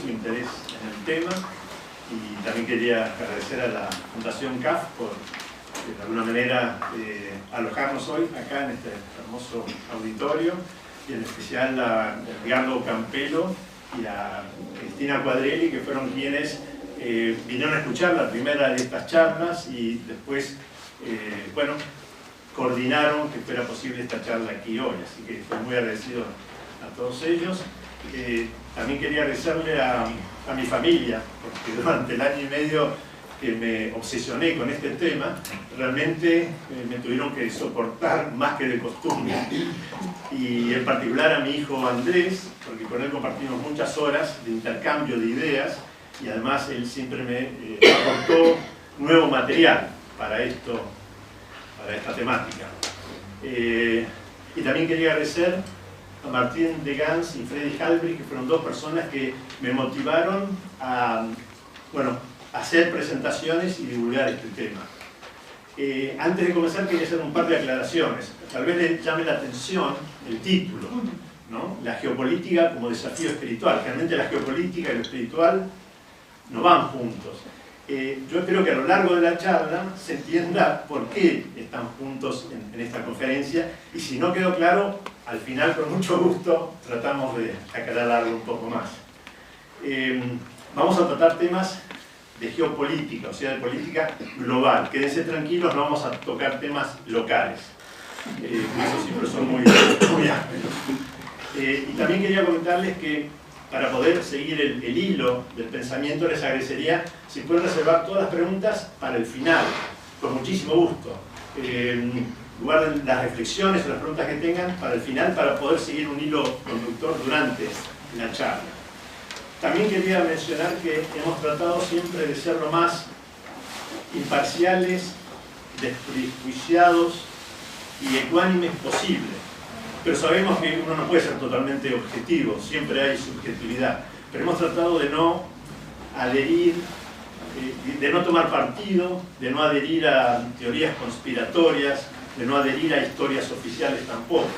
su interés en el tema, y también quería agradecer a la Fundación CAF por, de alguna manera, alojarnos hoy acá en este hermoso auditorio, y en especial a Edgardo Campelo y a Cristina Cuadrelli, que fueron quienes vinieron a escuchar la primera de estas charlas y después, bueno, coordinaron que fuera posible esta charla aquí hoy, así que estoy muy agradecido a todos ellos. También quería agradecerle a mi familia, porque durante el año y medio que me obsesioné con este tema, realmente me tuvieron que soportar más que de costumbre. Y en particular a mi hijo Andrés, porque con él compartimos muchas horas de intercambio de ideas, y además él siempre me aportó nuevo material para esto, para esta temática. Y también quería agradecer a Martín de Gans y Freddy Halbrich, que fueron dos personas que me motivaron a, bueno, hacer presentaciones y divulgar este tema. Antes de comenzar quería hacer un par de aclaraciones. Tal vez les llame la atención el título, ¿no? La geopolítica como desafío espiritual. Realmente la geopolítica y lo espiritual no van juntos. Yo espero que a lo largo de la charla se entienda por qué están juntos en esta conferencia, y si no quedó claro, al final con mucho gusto tratamos de aclararlo un poco más. Vamos a tratar temas de geopolítica, o sea, de política global. Quédense tranquilos, no vamos a tocar temas locales. Esos siempre son muy amplios. Y también quería comentarles que para poder seguir el hilo del pensamiento, les agradecería si pueden reservar todas las preguntas para el final, con muchísimo gusto. Guarden las reflexiones o las preguntas que tengan para el final, para poder seguir un hilo conductor durante la charla. También quería mencionar que hemos tratado siempre de ser lo más imparciales, desprejuiciados y ecuánimes posible. Pero sabemos que uno no puede ser totalmente objetivo, siempre hay subjetividad. Pero hemos tratado de no adherir, de no tomar partido, de no adherir a teorías conspiratorias, de no adherir a historias oficiales tampoco.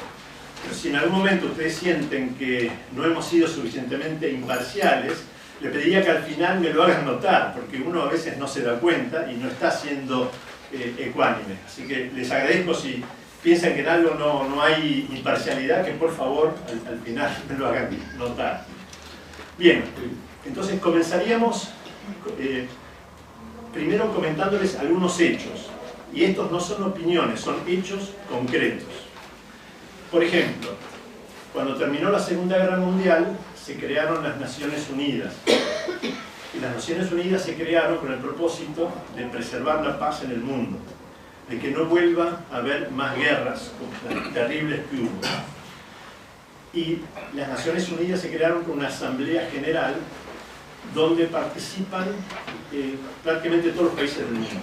Pero si en algún momento ustedes sienten que no hemos sido suficientemente imparciales, le pediría que al final me lo hagan notar, porque uno a veces no se da cuenta y no está siendo ecuánime. Así que les agradezco si piensan que en algo no hay imparcialidad, que por favor al final me lo hagan notar. Bien, entonces comenzaríamos primero comentándoles algunos hechos. Y estos no son opiniones, son hechos concretos. Por ejemplo, cuando terminó la Segunda Guerra Mundial, se crearon las Naciones Unidas. Y las Naciones Unidas se crearon con el propósito de preservar la paz en el mundo, de que no vuelva a haber más guerras como las terribles que hubo. Y las Naciones Unidas se crearon con una asamblea general donde participan prácticamente todos los países del mundo.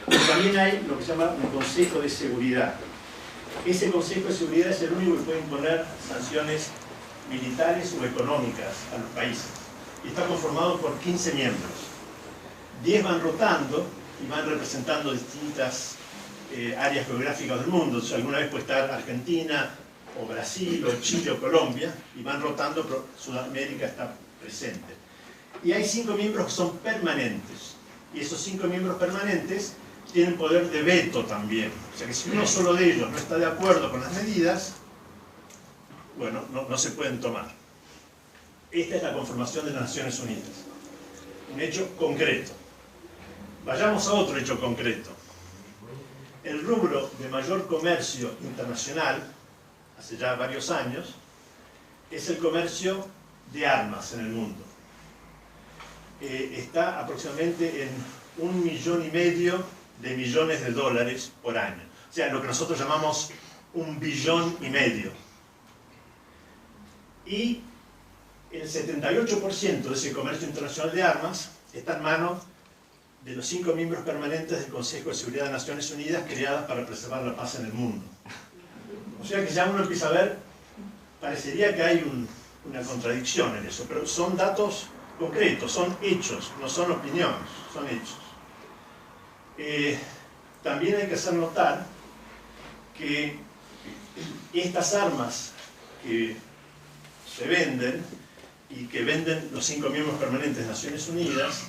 Pero también hay lo que se llama un Consejo de Seguridad. Ese Consejo de Seguridad es el único que puede imponer sanciones militares o económicas a los países. Y está conformado por 15 miembros. 10 van rotando y van representando distintas áreas geográficas del mundo. Entonces, alguna vez puede estar Argentina, o Brasil, o Chile, o Colombia, y van rotando, pero Sudamérica está presente. Y hay 5 miembros que son permanentes. Y esos 5 miembros permanentes tienen poder de veto también. O sea que si uno solo de ellos no está de acuerdo con las medidas, bueno, no se pueden tomar. Esta es la conformación de las Naciones Unidas. Un hecho concreto. Vayamos a otro hecho concreto. El rubro de mayor comercio internacional, hace ya varios años, es el comercio de armas en el mundo. Está aproximadamente en 1,5 millones de dólares por año. O sea, lo que nosotros llamamos 1,5 billones. Y el 78% de ese comercio internacional de armas está en manos de los 5 miembros permanentes del Consejo de Seguridad de Naciones Unidas, creadas para preservar la paz en el mundo. O sea que ya uno empieza a ver, parecería que hay una contradicción en eso, pero son datos concretos, son hechos, no son opiniones, son hechos. También hay que hacer notar que estas armas que se venden y que venden los 5 miembros permanentes de Naciones Unidas,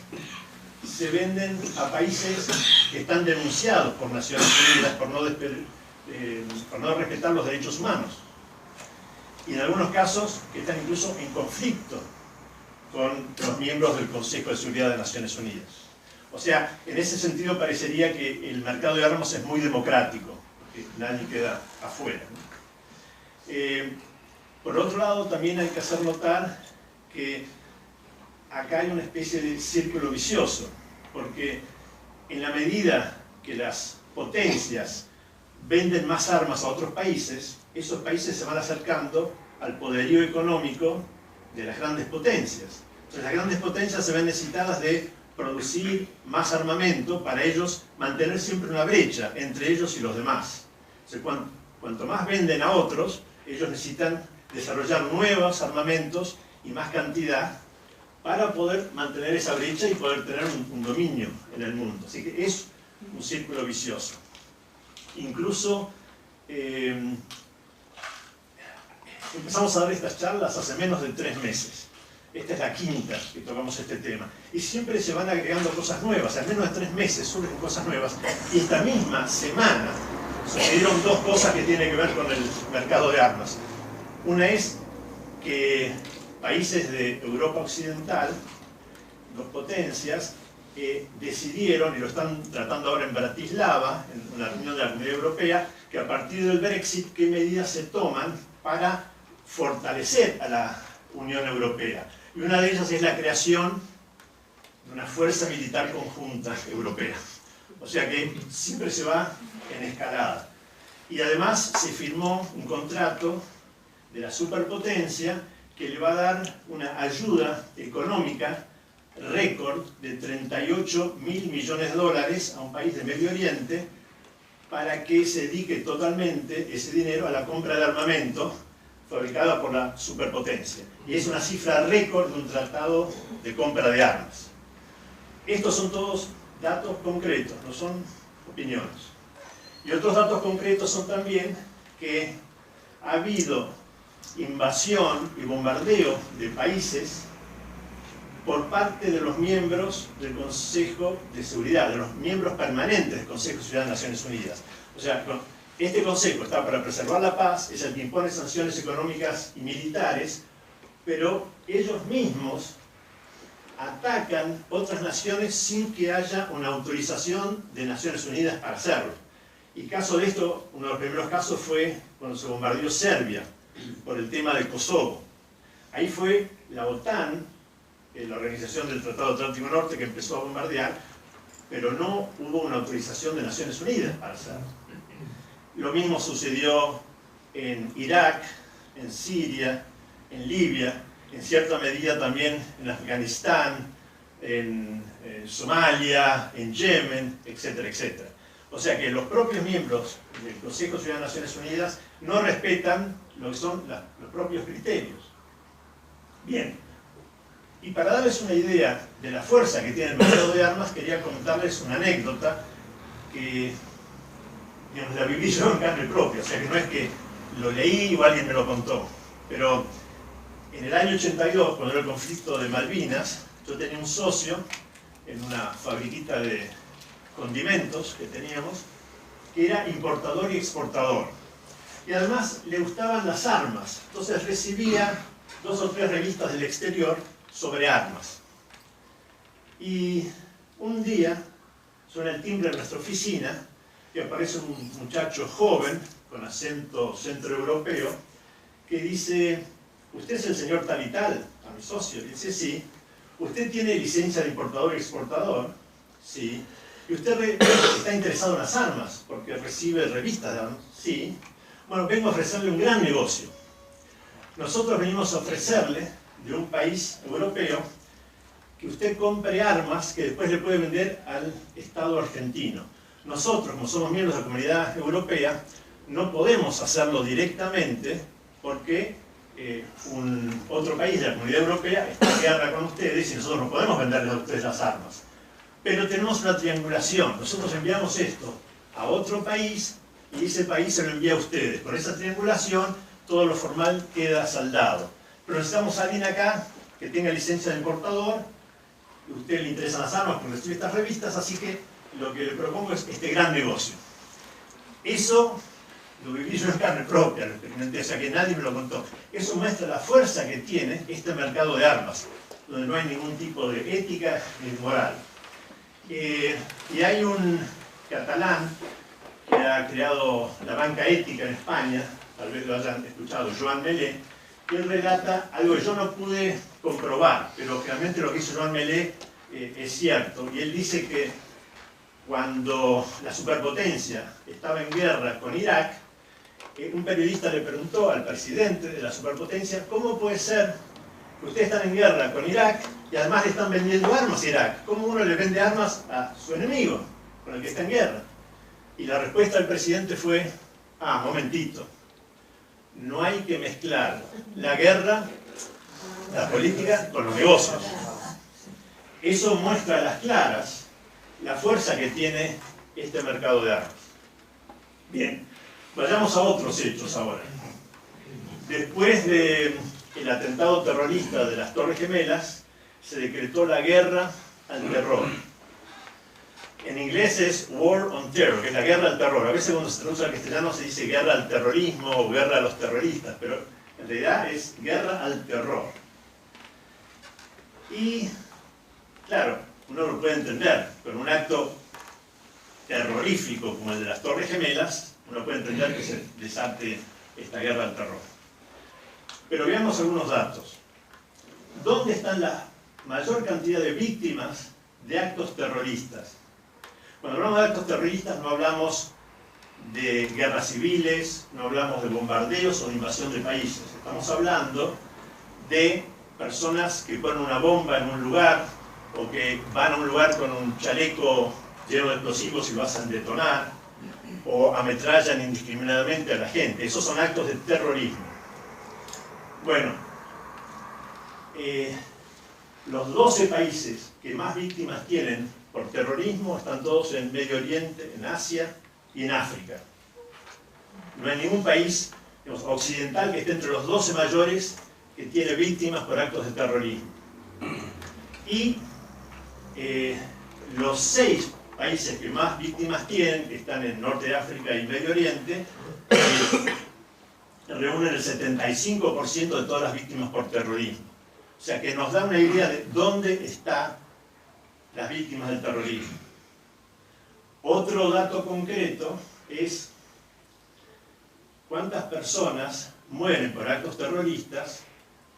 se venden a países que están denunciados por Naciones Unidas por no respetar los derechos humanos. Y en algunos casos que están incluso en conflicto con los miembros del Consejo de Seguridad de Naciones Unidas. O sea, en ese sentido parecería que el mercado de armas es muy democrático, que nadie queda afuera, ¿no? Por otro lado, también hay que hacer notar que acá hay una especie de círculo vicioso, porque en la medida que las potencias venden más armas a otros países, esos países se van acercando al poderío económico de las grandes potencias. Entonces las grandes potencias se ven necesitadas de producir más armamento para ellos mantener siempre una brecha entre ellos y los demás. Entonces, cuanto más venden a otros, ellos necesitan desarrollar nuevos armamentos y más cantidad para poder mantener esa brecha y poder tener un dominio en el mundo. Así que es un círculo vicioso. Incluso empezamos a dar estas charlas hace menos de 3 meses. Esta es la quinta que tocamos este tema. Y siempre se van agregando cosas nuevas. En menos de 3 meses surgen cosas nuevas. Y esta misma semana sucedieron 2 cosas que tienen que ver con el mercado de armas. Una es que países de Europa Occidental, 2 potencias, decidieron, y lo están tratando ahora en Bratislava, en una reunión de la Comunidad Europea, que a partir del Brexit, qué medidas se toman para fortalecer a la Unión Europea. Y una de ellas es la creación de una fuerza militar conjunta europea. O sea que siempre se va en escalada. Y además se firmó un contrato de la superpotencia que le va a dar una ayuda económica récord de 38.000 millones de dólares a un país de Medio Oriente para que se dedique totalmente ese dinero a la compra de armamento fabricada por la superpotencia. Y es una cifra récord de un tratado de compra de armas. Estos son todos datos concretos, no son opiniones. Y otros datos concretos son también que ha habido invasión y bombardeo de países por parte de los miembros del Consejo de Seguridad, de los miembros permanentes del Consejo de Seguridad de Naciones Unidas. O sea, este Consejo está para preservar la paz, es el que impone sanciones económicas y militares, pero ellos mismos atacan otras naciones sin que haya una autorización de Naciones Unidas para hacerlo. Y caso de esto, uno de los primeros casos fue cuando se bombardeó Serbia, por el tema de Kosovo. Ahí fue la OTAN, la Organización del Tratado Atlántico Norte, que empezó a bombardear, pero no hubo una autorización de Naciones Unidas para hacerlo. Lo mismo sucedió en Irak, en Siria, en Libia, en cierta medida también en Afganistán, en Somalia, en Yemen, etcétera, etcétera. O sea que los propios miembros del Consejo de Seguridad de Naciones Unidas no respetan lo que son los propios criterios. Bien, y para darles una idea de la fuerza que tiene el mercado de armas, quería contarles una anécdota que, digamos, la viví yo en carne propia, o sea que no es que lo leí o alguien me lo contó, pero en el año 82, cuando era el conflicto de Malvinas, yo tenía un socio en una fabriquita de condimentos que teníamos, que era importador y exportador. Y además le gustaban las armas, entonces recibía 2 o 3 revistas del exterior sobre armas. Y un día suena el timbre en nuestra oficina y aparece un muchacho joven, con acento centroeuropeo, que dice: ¿usted es el señor tal y tal? A mi socio. Y dice: sí. ¿Usted tiene licencia de importador y exportador? Sí. ¿Y usted está interesado en las armas? Porque recibe revistas de armas. Sí. Bueno, vengo a ofrecerle un gran negocio. Nosotros venimos a ofrecerle, de un país europeo, que usted compre armas que después le puede vender al Estado argentino. Nosotros, como somos miembros de la Comunidad Europea, no podemos hacerlo directamente porque otro país de la Comunidad Europea está en guerra con ustedes y nosotros no podemos venderles a ustedes las armas. Pero tenemos una triangulación. Nosotros enviamos esto a otro país y ese país se lo envía a ustedes. Con esa triangulación todo lo formal queda saldado. Pero necesitamos a alguien acá que tenga licencia de importador. A usted le interesan las armas porque recibe estas revistas, así que lo que le propongo es este gran negocio. Eso lo viví yo en carne propia, lo experimenté, o sea que nadie me lo contó. Eso muestra la fuerza que tiene este mercado de armas, donde no hay ningún tipo de ética ni moral. Y hay un catalán que ha creado la banca ética en España, tal vez lo hayan escuchado, Joan Melé, que él relata algo que yo no pude comprobar, pero realmente lo que hizo Joan Melé es cierto. Y él dice que cuando la superpotencia estaba en guerra con Irak, un periodista le preguntó al presidente de la superpotencia: ¿cómo puede ser que ustedes están en guerra con Irak y además le están vendiendo armas a Irak? ¿Cómo uno le vende armas a su enemigo, con el que está en guerra? Y la respuesta del presidente fue: momentito, no hay que mezclar la guerra, la política, con los negocios. Eso muestra a las claras la fuerza que tiene este mercado de armas. Bien, vayamos a otros hechos ahora. Después del atentado terrorista de las Torres Gemelas, se decretó la guerra al terror. En inglés es War on Terror, que es la guerra al terror. A veces cuando se traduce al castellano se dice guerra al terrorismo o guerra a los terroristas, pero en realidad es guerra al terror. Y, claro, uno lo puede entender, con un acto terrorífico como el de las Torres Gemelas, uno puede entender que se desate esta guerra al terror. Pero veamos algunos datos. ¿Dónde están la mayor cantidad de víctimas de actos terroristas? Cuando hablamos de actos terroristas no hablamos de guerras civiles, no hablamos de bombardeos o de invasión de países. Estamos hablando de personas que ponen una bomba en un lugar o que van a un lugar con un chaleco lleno de explosivos y lo hacen detonar, o ametrallan indiscriminadamente a la gente. Esos son actos de terrorismo. Bueno, los 12 países que más víctimas tienen por terrorismo están todos en Medio Oriente, en Asia y en África. No hay ningún país, digamos, occidental que esté entre los 12 mayores que tiene víctimas por actos de terrorismo. Y los 6 países que más víctimas tienen, que están en Norte de África y Medio Oriente, reúnen el 75% de todas las víctimas por terrorismo. O sea que nos da una idea de dónde están las víctimas del terrorismo. Otro dato concreto es cuántas personas mueren por actos terroristas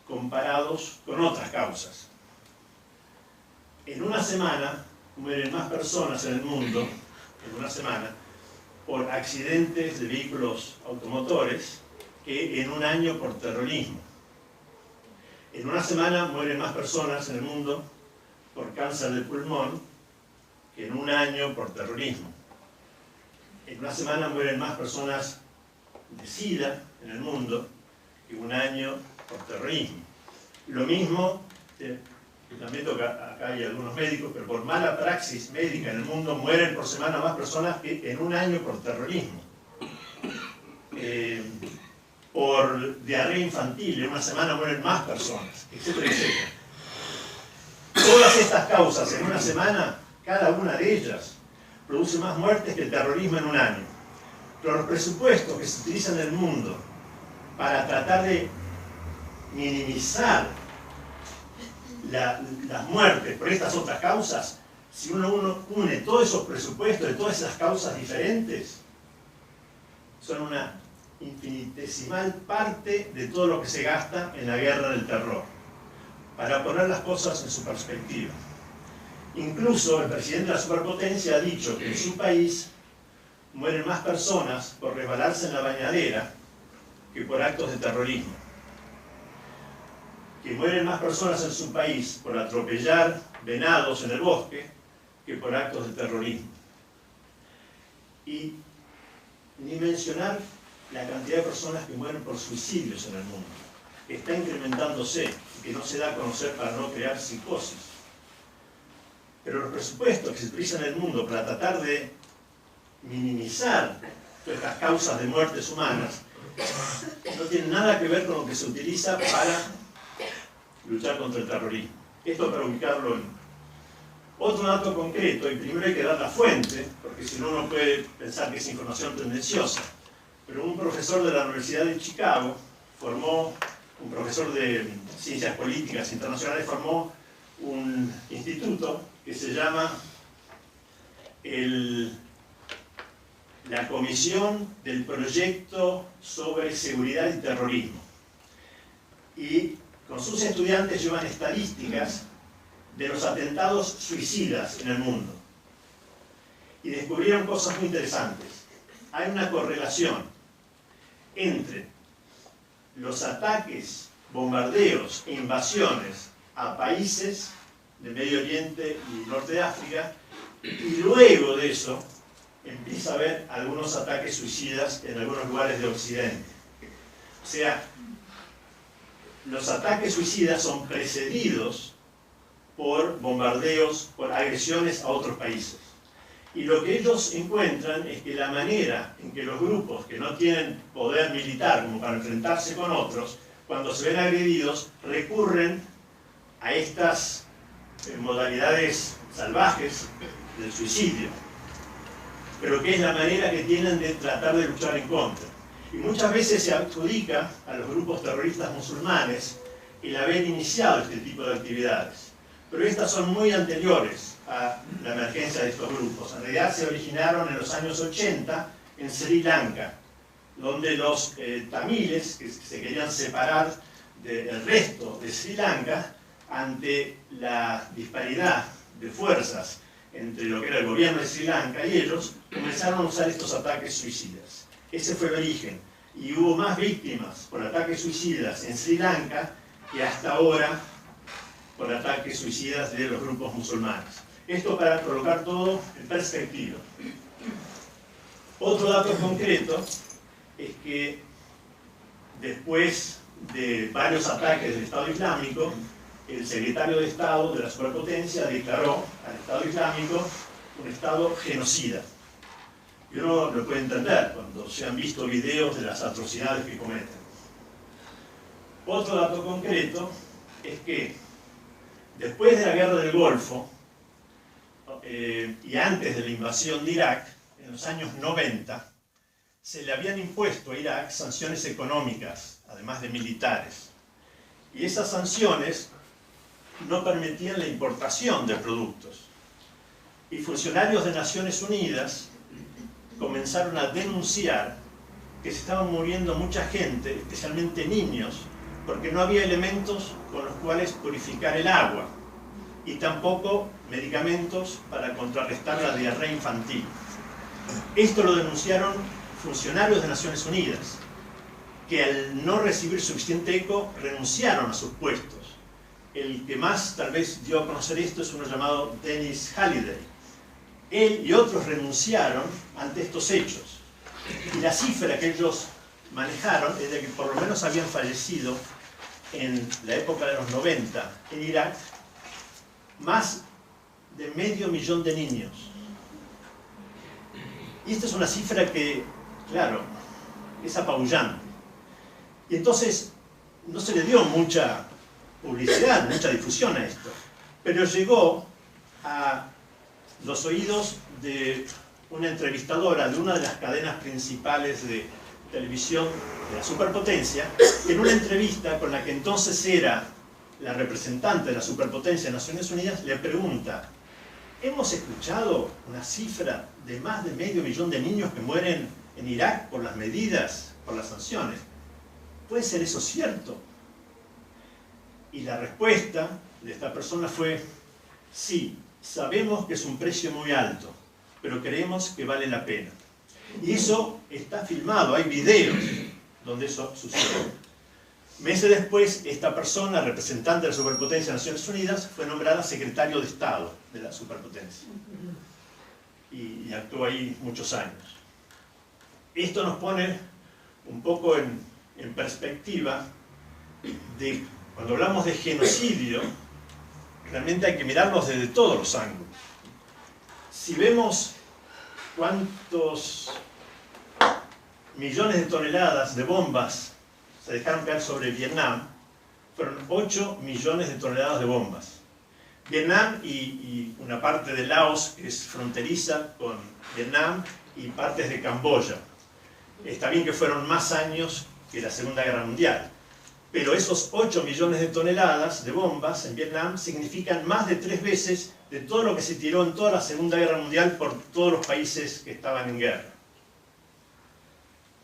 comparados con otras causas. En una semana mueren más personas en el mundo, en una semana, por accidentes de vehículos automotores que en un año por terrorismo. En una semana mueren más personas en el mundo por cáncer de pulmón que en un año por terrorismo. En una semana mueren más personas de SIDA en el mundo que un año por terrorismo. Lo mismo, lamento que acá hay algunos médicos, pero por mala praxis médica en el mundo mueren por semana más personas que en un año por terrorismo. Por diarrea infantil, en una semana mueren más personas, etcétera, etcétera. Todas estas causas en una semana, cada una de ellas, produce más muertes que el terrorismo en un año. Pero los presupuestos que se utilizan en el mundo para tratar de minimizar las muertes por estas otras causas, si uno une todos esos presupuestos de todas esas causas diferentes, son una infinitesimal parte de todo lo que se gasta en la guerra del terror. Para poner las cosas en su perspectiva. Incluso el presidente de la superpotencia ha dicho que en su país mueren más personas por resbalarse en la bañadera que por actos de terrorismo. Que mueren más personas en su país por atropellar venados en el bosque que por actos de terrorismo. Y ni mencionar la cantidad de personas que mueren por suicidios en el mundo, que está incrementándose y que no se da a conocer para no crear psicosis. Pero los presupuestos que se utilizan en el mundo para tratar de minimizar estas causas de muertes humanas no tienen nada que ver con lo que se utiliza para luchar contra el terrorismo. Esto para ubicarlo en otro dato concreto, y primero hay que dar la fuente, porque si no uno puede pensar que es información tendenciosa. Pero un profesor de la Universidad de Chicago un profesor de Ciencias Políticas Internacionales formó un instituto que se llama la Comisión del Proyecto sobre Seguridad y Terrorismo. Y con sus estudiantes llevan estadísticas de los atentados suicidas en el mundo. Y descubrieron cosas muy interesantes. Hay una correlación entre los ataques, bombardeos e invasiones a países de Medio Oriente y Norte de África, y luego de eso empieza a haber algunos ataques suicidas en algunos lugares de Occidente. O sea, los ataques suicidas son precedidos por bombardeos, por agresiones a otros países. Y lo que ellos encuentran es que la manera en que los grupos que no tienen poder militar como para enfrentarse con otros, cuando se ven agredidos, recurren a estas modalidades salvajes del suicidio, pero que es la manera que tienen de tratar de luchar en contra. Y muchas veces se adjudica a los grupos terroristas musulmanes el haber iniciado este tipo de actividades. Pero estas son muy anteriores a la emergencia de estos grupos. En realidad se originaron en los años 80 en Sri Lanka, donde los tamiles, que se querían separar del resto de Sri Lanka, ante la disparidad de fuerzas entre lo que era el gobierno de Sri Lanka y ellos, comenzaron a usar estos ataques suicidas. Ese fue el origen. Y hubo más víctimas por ataques suicidas en Sri Lanka que hasta ahora por ataques suicidas de los grupos musulmanes. Esto para colocar todo en perspectiva. Otro dato concreto es que después de varios ataques del Estado Islámico, el secretario de Estado de la superpotencia declaró al Estado Islámico un Estado genocida. Y uno lo puede entender cuando se han visto videos de las atrocidades que cometen. Otro dato concreto es que después de la guerra del Golfo y antes de la invasión de Irak, en los años 90, se le habían impuesto a Irak sanciones económicas, además de militares. Y esas sanciones no permitían la importación de productos. Y funcionarios de Naciones Unidas comenzaron a denunciar que se estaban muriendo mucha gente, especialmente niños, porque no había elementos con los cuales purificar el agua y tampoco medicamentos para contrarrestar la diarrea infantil. Esto lo denunciaron funcionarios de Naciones Unidas, que al no recibir suficiente eco renunciaron a sus puestos. El que más tal vez dio a conocer esto es uno llamado Dennis Halliday. Él y otros renunciaron ante estos hechos. Y la cifra que ellos manejaron es de que por lo menos habían fallecido en la época de los 90 en Irak más de 500.000 de niños. Y esta es una cifra que, claro, es apabullante. Y entonces no se le dio mucha publicidad, mucha difusión a esto, pero llegó a los oídos de una entrevistadora de una de las cadenas principales de televisión de la superpotencia, en una entrevista con la que entonces era la representante de la superpotencia de Naciones Unidas, le pregunta: ¿hemos escuchado una cifra de más de 500.000 de niños que mueren en Irak por las medidas, por las sanciones? ¿Puede ser eso cierto? Y la respuesta de esta persona fue: sí, sabemos que es un precio muy alto, pero creemos que vale la pena. Y eso está filmado, hay videos donde eso sucede. Meses después, esta persona, representante de la superpotencia de Naciones Unidas, fue nombrada secretario de Estado de la superpotencia. Y actuó ahí muchos años. Esto nos pone un poco en perspectiva de cuando hablamos de genocidio, realmente hay que mirarlos desde todos los ángulos. Si vemos cuántos millones de toneladas de bombas se dejaron caer sobre Vietnam, fueron 8 millones de toneladas de bombas. Vietnam y una parte de Laos es fronteriza con Vietnam y partes de Camboya. Está bien que fueron más años que la Segunda Guerra Mundial, pero esos 8 millones de toneladas de bombas en Vietnam significan más de 3 veces de todo lo que se tiró en toda la Segunda Guerra Mundial por todos los países que estaban en guerra.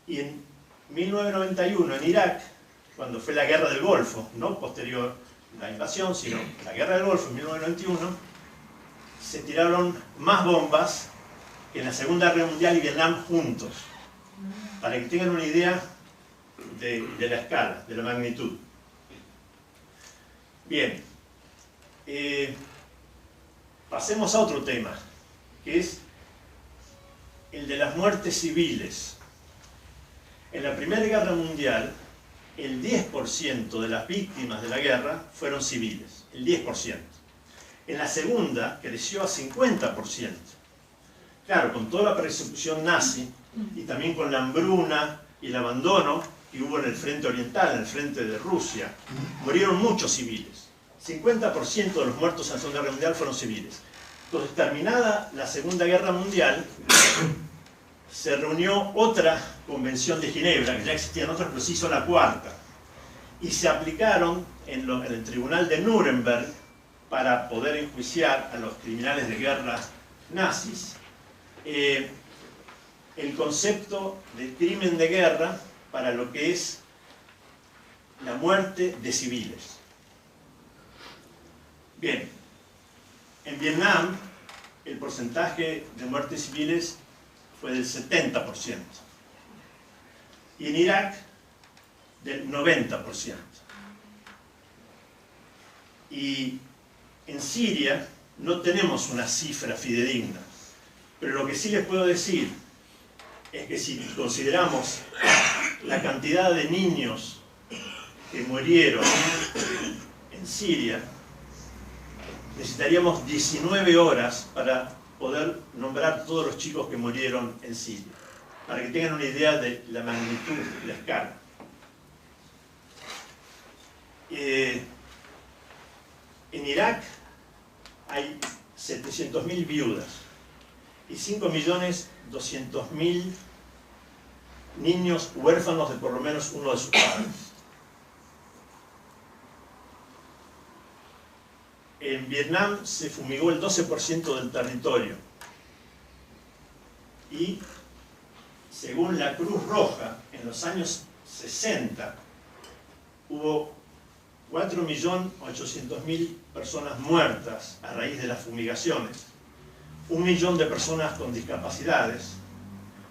Y en 1991 en Irak, cuando fue la Guerra del Golfo, no posterior a la invasión, sino la Guerra del Golfo en 1991, se tiraron más bombas que en la Segunda Guerra Mundial y Vietnam juntos, para que tengan una idea de la escala, de la magnitud. Bien, pasemos a otro tema, que es el de las muertes civiles. En la Primera Guerra Mundial, el 10% de las víctimas de la guerra fueron civiles, el 10%. En la Segunda creció a 50%. Claro, con toda la persecución nazi y también con la hambruna y el abandono que hubo en el frente oriental, en el frente de Rusia, murieron muchos civiles. 50% de los muertos en la Segunda Guerra Mundial fueron civiles. Entonces, terminada la Segunda Guerra Mundial, se reunió otra Convención de Ginebra, que ya existían otras, pero se hizo la cuarta. Y se aplicaron en el Tribunal de Nuremberg, para poder enjuiciar a los criminales de guerra nazis, el concepto de crimen de guerra para lo que es la muerte de civiles. Bien, en Vietnam el porcentaje de muertes civiles fue del 70%. Y en Irak del 90%. Y en Siria no tenemos una cifra fidedigna, pero lo que sí les puedo decir es que si consideramos la cantidad de niños que murieron en Siria, necesitaríamos 19 horas para poder nombrar todos los chicos que murieron en Siria, para que tengan una idea de la magnitud, de la escala. En Irak hay 700.000 viudas y 5.200.000 niños huérfanos de por lo menos uno de sus padres. En Vietnam se fumigó el 12% del territorio y, según la Cruz Roja, en los años 60 hubo 4.800.000 personas muertas a raíz de las fumigaciones, 1 millón de personas con discapacidades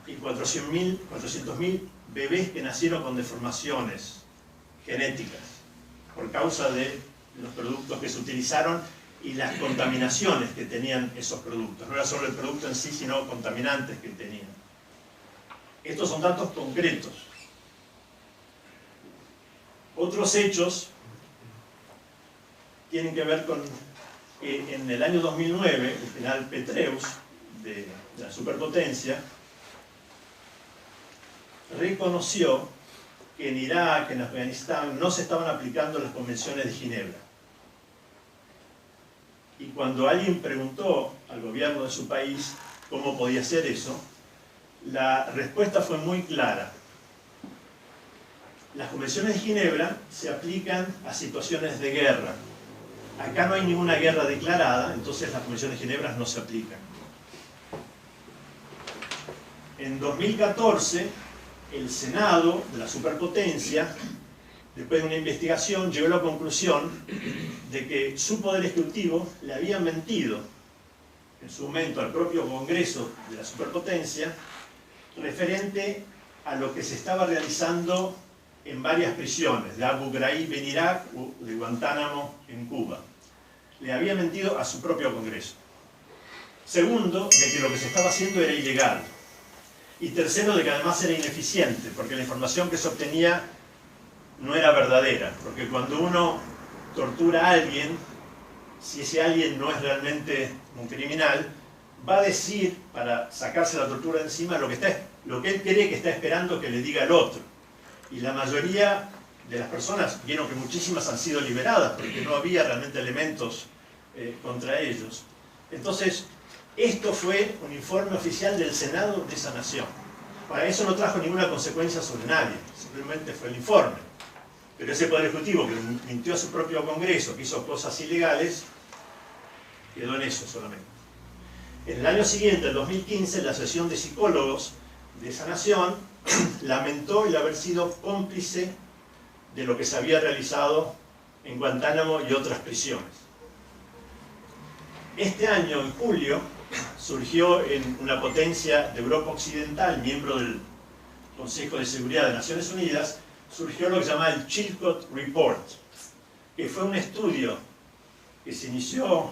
y 400.000 bebés que nacieron con deformaciones genéticas por causa de los productos que se utilizaron y las contaminaciones que tenían esos productos. No era solo el producto en sí, sino contaminantes que tenían. Estos son datos concretos. Otros hechos tienen que ver con que en el año 2009 el general Petraeus de la superpotencia reconoció que en Irak, en Afganistán, no se estaban aplicando las convenciones de Ginebra. Y cuando alguien preguntó al gobierno de su país cómo podía ser eso, la respuesta fue muy clara. Las convenciones de Ginebra se aplican a situaciones de guerra. Acá no hay ninguna guerra declarada, entonces las convenciones de Ginebra no se aplican. En 2014, el Senado de la superpotencia, después de una investigación, llegó a la conclusión de que su poder ejecutivo le había mentido en su momento al propio Congreso de la superpotencia referente a lo que se estaba realizando en varias prisiones, de Abu Ghraib en Irak o de Guantánamo en Cuba. Le había mentido a su propio Congreso. Segundo, de que lo que se estaba haciendo era ilegal. Y tercero, de que además era ineficiente, porque la información que se obtenía no era verdadera. Porque cuando uno tortura a alguien, si ese alguien no es realmente un criminal, va a decir, para sacarse la tortura de encima, lo que él cree que está esperando que le diga el otro. Y la mayoría de las personas, vieron que muchísimas han sido liberadas porque no había realmente elementos contra ellos. Entonces, esto fue un informe oficial del Senado de esa nación. Para eso no trajo ninguna consecuencia sobre nadie, simplemente fue el informe. Pero ese Poder Ejecutivo que mintió a su propio Congreso, que hizo cosas ilegales, quedó en eso solamente. En el año siguiente, el 2015, la Asociación de Psicólogos de esa nación lamentó el haber sido cómplice de lo que se había realizado en Guantánamo y otras prisiones. Este año, en julio, surgió en una potencia de Europa Occidental, miembro del Consejo de Seguridad de Naciones Unidas, surgió lo que se llama el Chilcot Report, que fue un estudio que se inició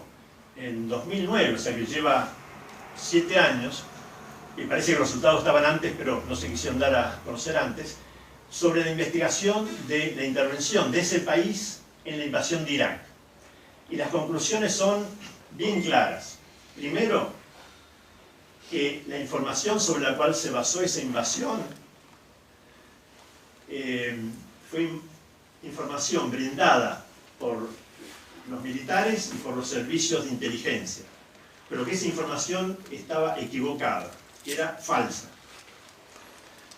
en 2009, o sea que lleva 7 años, y parece que los resultados estaban antes, pero no se quisieron dar a conocer antes, sobre la investigación de la intervención de ese país en la invasión de Irak. Y las conclusiones son bien claras. Primero, que la información sobre la cual se basó esa invasión fue información brindada por los militares y por los servicios de inteligencia, pero que esa información estaba equivocada, que era falsa.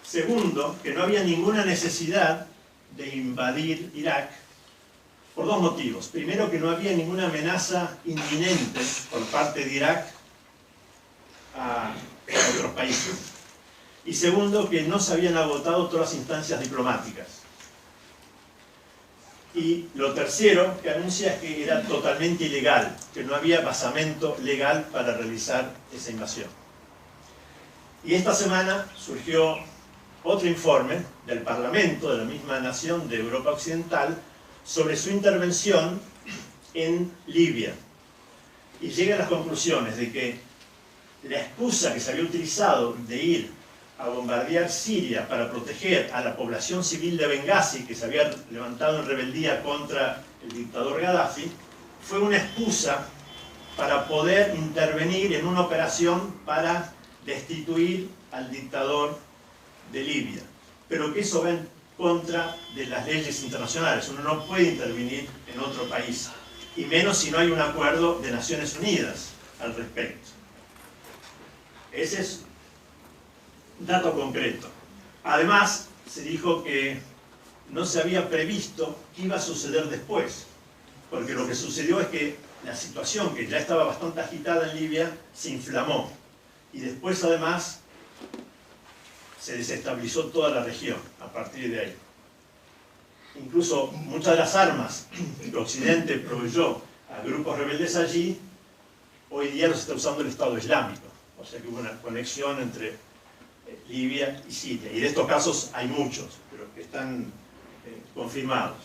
Segundo, que no había ninguna necesidad de invadir Irak por 2 motivos. Primero, que no había ninguna amenaza inminente por parte de Irak a otros países. Y segundo, que no se habían agotado todas las instancias diplomáticas. Y lo tercero que anuncia es que era totalmente ilegal, que no había basamento legal para realizar esa invasión. Y esta semana surgió otro informe del Parlamento de la misma nación de Europa Occidental sobre su intervención en Libia. Y llega a las conclusiones de que la excusa que se había utilizado de ir a bombardear Siria para proteger a la población civil de Benghazi, que se había levantado en rebeldía contra el dictador Gaddafi, fue una excusa para poder intervenir en una operación para destituir al dictador de Libia. Pero que eso va en contra de las leyes internacionales. Uno no puede intervenir en otro país, y menos si no hay un acuerdo de Naciones Unidas al respecto. Ese es un dato concreto. Además, se dijo que no se había previsto qué iba a suceder después, porque lo que sucedió es que la situación, que ya estaba bastante agitada en Libia, se inflamó, y después además se desestabilizó toda la región a partir de ahí. Incluso muchas de las armas que Occidente proveyó a grupos rebeldes allí, hoy día los está usando el Estado Islámico. O sea que hubo una conexión entre Libia y Siria. Y de estos casos hay muchos, pero que están confirmados.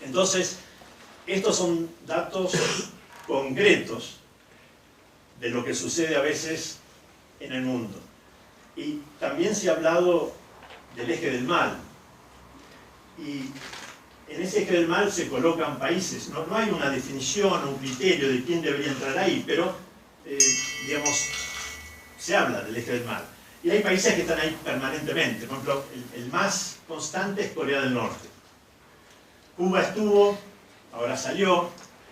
Entonces, estos son datos concretos de lo que sucede a veces en el mundo. Y también se ha hablado del eje del mal. Y en ese eje del mal se colocan países. No hay una definición o un criterio de quién debería entrar ahí, pero, digamos, se habla del eje del mal. Y hay países que están ahí permanentemente. Por ejemplo, el más constante es Corea del Norte. Cuba estuvo, ahora salió.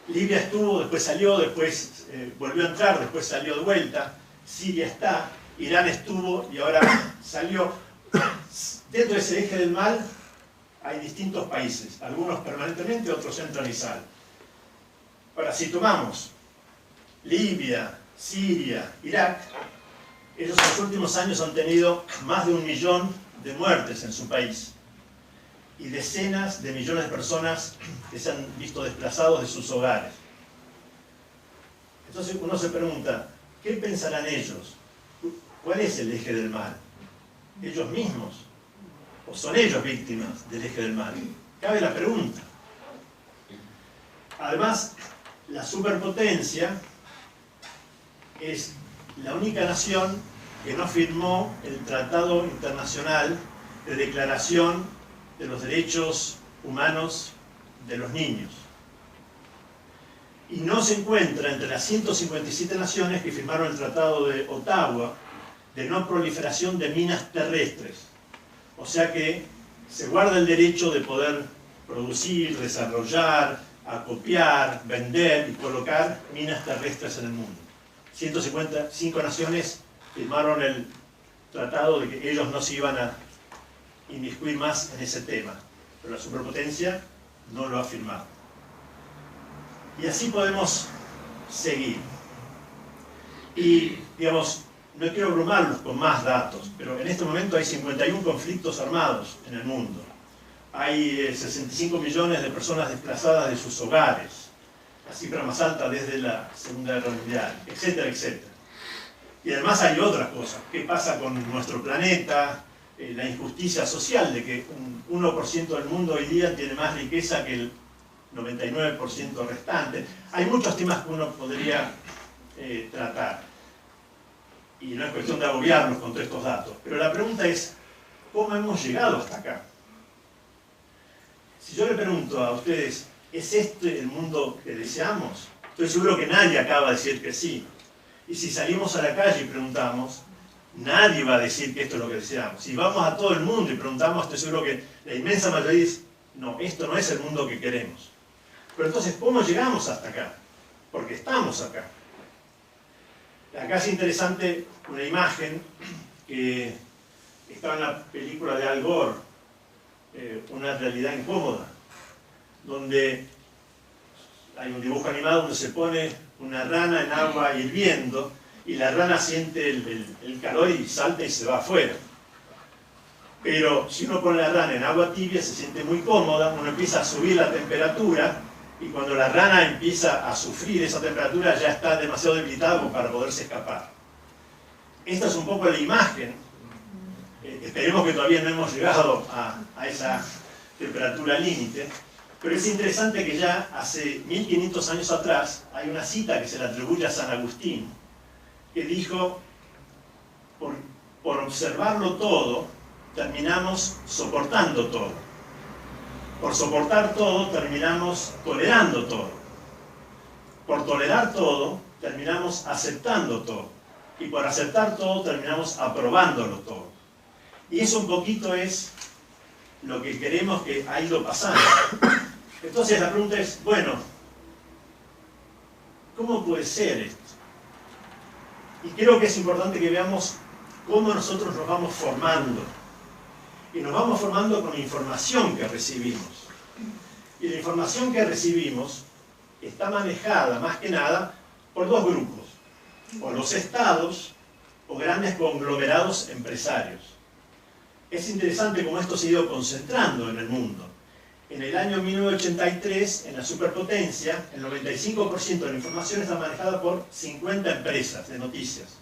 Libia estuvo, después salió, después volvió a entrar, después salió de vuelta. Siria está. Irán estuvo y ahora salió. Dentro de ese eje del mal hay distintos países, algunos permanentemente, otros entran y salen. Ahora, si tomamos Libia, Siria, Irak, ellos en los últimos años han tenido más de 1 millón de muertes en su país y decenas de millones de personas que se han visto desplazados de sus hogares. Entonces uno se pregunta, ¿qué pensarán ellos? ¿Cuál es el eje del mal? ¿Ellos mismos? ¿O son ellos víctimas del eje del mal? Cabe la pregunta. Además, la superpotencia es la única nación que no firmó el Tratado Internacional de Declaración de los Derechos Humanos de los Niños. Y no se encuentra entre las 157 naciones que firmaron el Tratado de Ottawa de no proliferación de minas terrestres. O sea que se guarda el derecho de poder producir, desarrollar, acopiar, vender y colocar minas terrestres en el mundo. 155 naciones firmaron el tratado de que ellos no se iban a inmiscuir más en ese tema, pero la superpotencia no lo ha firmado. Y así podemos seguir. Y, digamos, no quiero abrumarlos con más datos, pero en este momento hay 51 conflictos armados en el mundo. Hay 65 millones de personas desplazadas de sus hogares, la cifra más alta desde la Segunda Guerra Mundial, etcétera, etcétera. Y además hay otras cosas. ¿Qué pasa con nuestro planeta? La injusticia social de que un 1% del mundo hoy día tiene más riqueza que el 99% restante. Hay muchos temas que uno podría tratar. Y no es cuestión de agobiarnos con todos estos datos. Pero la pregunta es, ¿cómo hemos llegado hasta acá? Si yo le pregunto a ustedes, ¿es este el mundo que deseamos? Estoy seguro que nadie acaba de decir que sí. Y si salimos a la calle y preguntamos, nadie va a decir que esto es lo que deseamos. Si vamos a todo el mundo y preguntamos, estoy seguro que la inmensa mayoría dice, no, esto no es el mundo que queremos. Pero entonces, ¿cómo llegamos hasta acá? Porque estamos acá. Acá es interesante una imagen que estaba en la película de Al Gore, Una realidad incómoda, donde hay un dibujo animado donde se pone una rana en agua hirviendo y la rana siente el calor y salta y se va afuera. Pero si uno pone la rana en agua tibia se siente muy cómoda, uno empieza a subir la temperatura y cuando la rana empieza a sufrir esa temperatura ya está demasiado debilitada como para poderse escapar. Esta es un poco la imagen. Esperemos que todavía no hemos llegado a esa temperatura límite, pero es interesante que ya hace 1500 años atrás hay una cita que se le atribuye a San Agustín, que dijo, por observarlo todo, terminamos soportando todo. Por soportar todo, terminamos tolerando todo. Por tolerar todo, terminamos aceptando todo. Y por aceptar todo, terminamos aprobándolo todo. Y eso un poquito es lo que queremos que ha ido pasando. Entonces la pregunta es, bueno, ¿cómo puede ser esto? Y creo que es importante que veamos cómo nosotros nos vamos formando. Y nos vamos formando con la información que recibimos. Y la información que recibimos está manejada más que nada por dos grupos. O los estados o grandes conglomerados empresarios. Es interesante cómo esto se ha ido concentrando en el mundo. En el año 1983, en la superpotencia, el 95% de la información está manejada por 50 empresas de noticias.